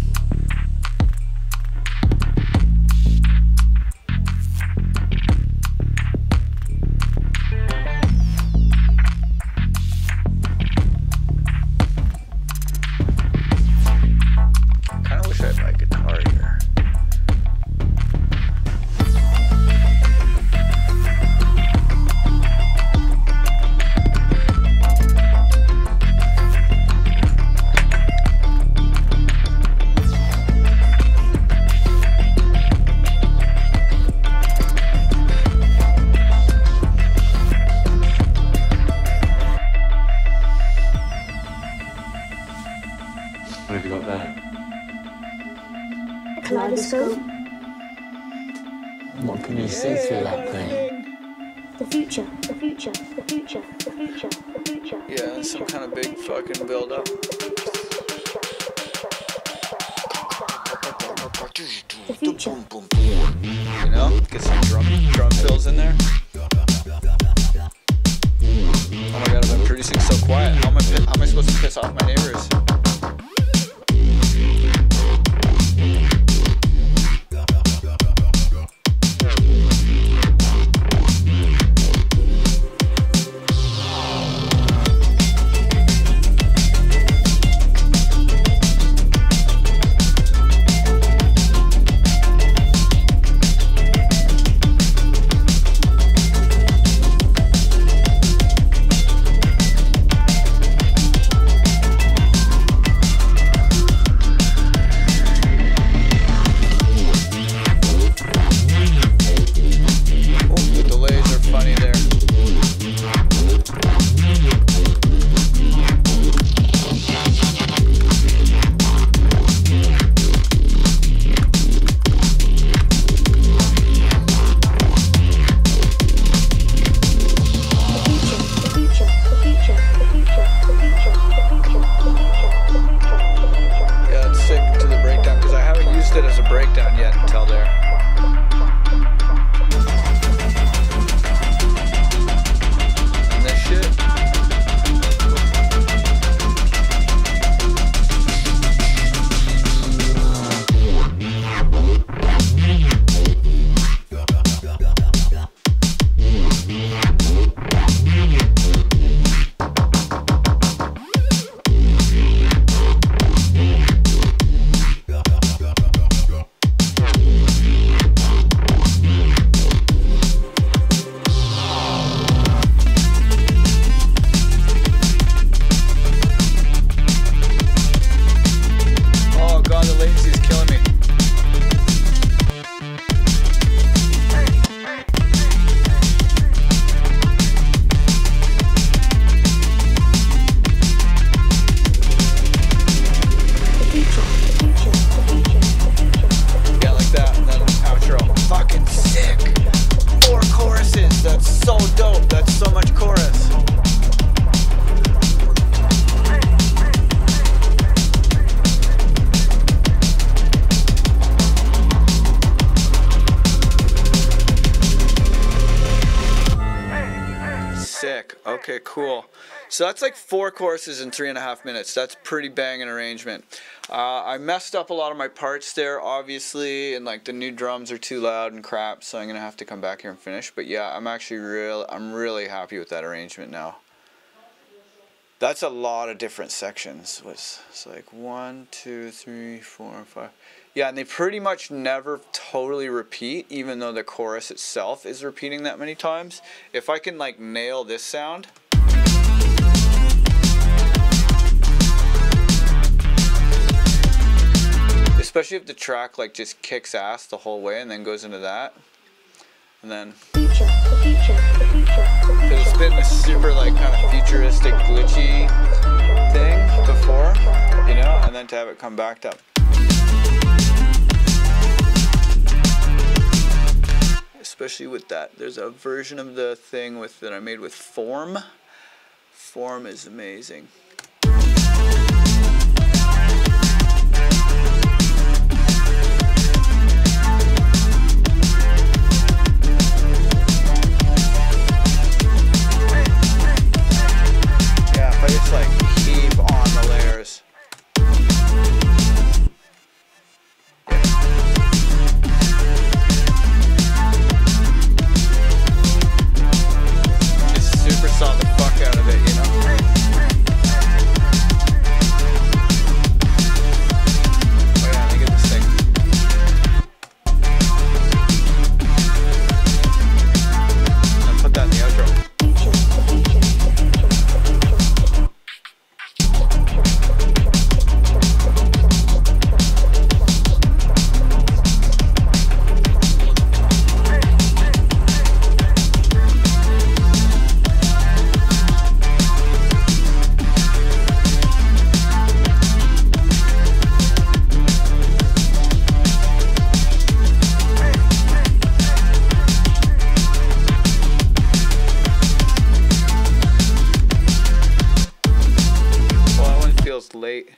What have you got there? A kaleidoscope. What can you see through that print? The future, the future, the future, the future, the future. Yeah, some kind of big fucking build up. The future. You know, get some drum fills in there. Oh my god, I've been producing so quiet. How am I supposed to piss off my neighbors? Okay, cool. So that's like 4 choruses in 3.5 minutes. That's pretty banging arrangement. I messed up a lot of my parts there, obviously, and like the new drums are too loud and crap, so I'm gonna have to come back here and finish. But yeah, I'm really happy with that arrangement now. That's a lot of different sections. It's like 1, 2, 3, 4, 5. Yeah, and they pretty much never totally repeat, even though the chorus itself is repeating that many times. If I can like nail this sound. Especially if the track like just kicks ass the whole way and then goes into that. And then because it's been this super like kind of futuristic glitchy thing before, you know, and then to have it come back up. Especially with that. There's a version of the thing that I made with Form. Form is amazing. Just like heap on the layers. Just super saw the fuck out of it, you know? Oh yeah, let me get this thing. I'll put that in the outro. Late.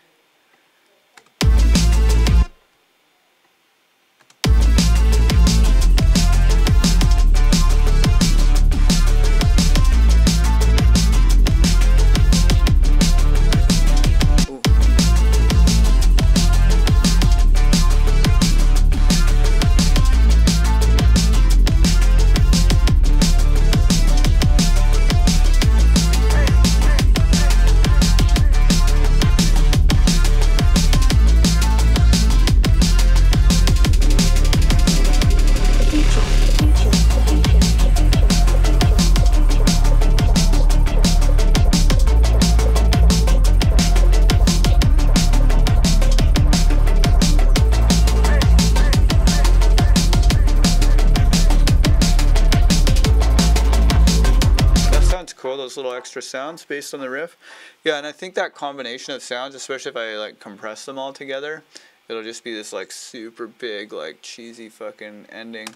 Those little extra sounds based on the riff. Yeah, and I think that combination of sounds, especially if I like compress them all together, it'll just be this like super big, like cheesy fucking ending.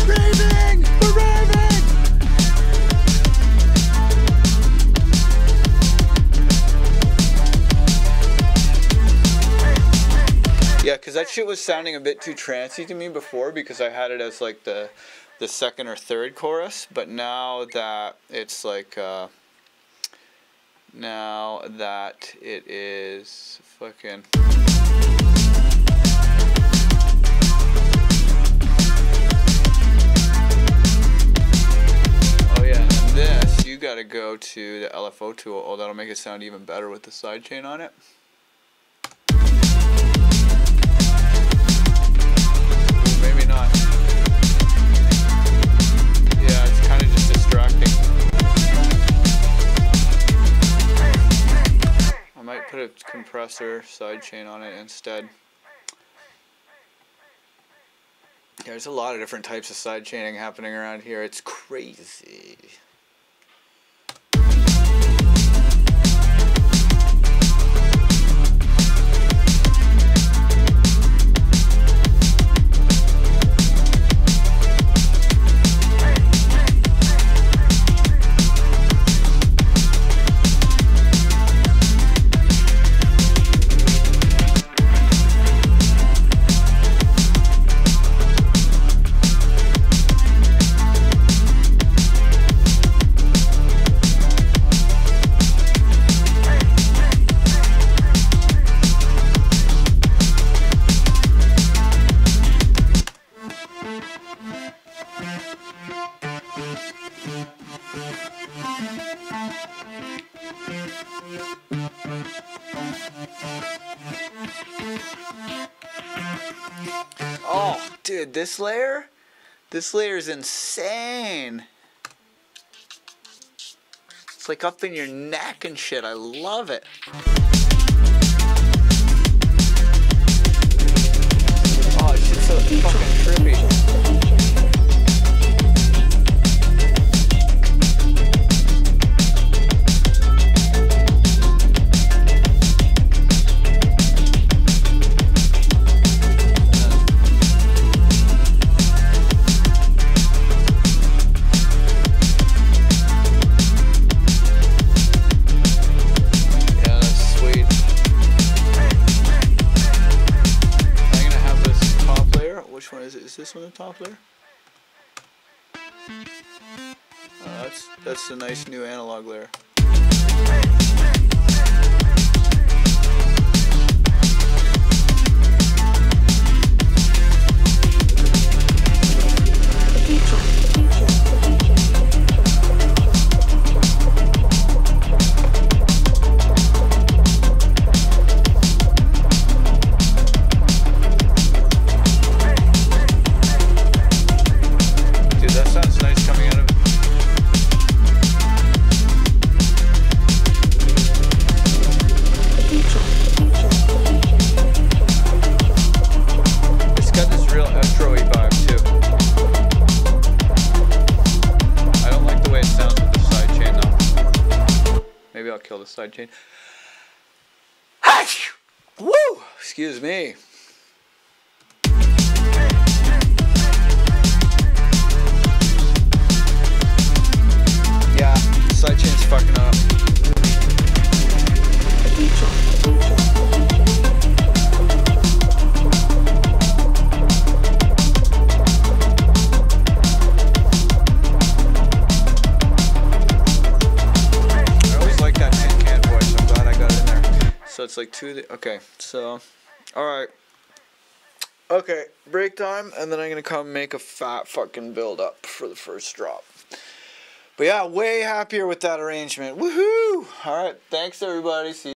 Raving! We're raving! Yeah, because that shit was sounding a bit too trancey to me before because I had it as like the second or third chorus, but now that it's like now that it is fucking oh yeah, and this you gotta go to the LFO tool. Oh, that'll make it sound even better with the sidechain on it. Maybe not. Yeah, it's kind of just distracting. I might put a compressor sidechain on it instead. Yeah, there's a lot of different types of sidechaining happening around here. It's crazy. Oh, dude, this layer is insane. It's like up in your neck and shit. I love it. Oh, it's just so fucking trippy. Is this one the top layer? That's the nice new analog layer. I'll kill the sidechain. Woo! Excuse me. Yeah, sidechain's fucking up. So it's like okay, so, alright. Okay, break time, and then I'm gonna come make a fat fucking build up for the first drop. But yeah, way happier with that arrangement. Woohoo! Alright, thanks everybody. See you.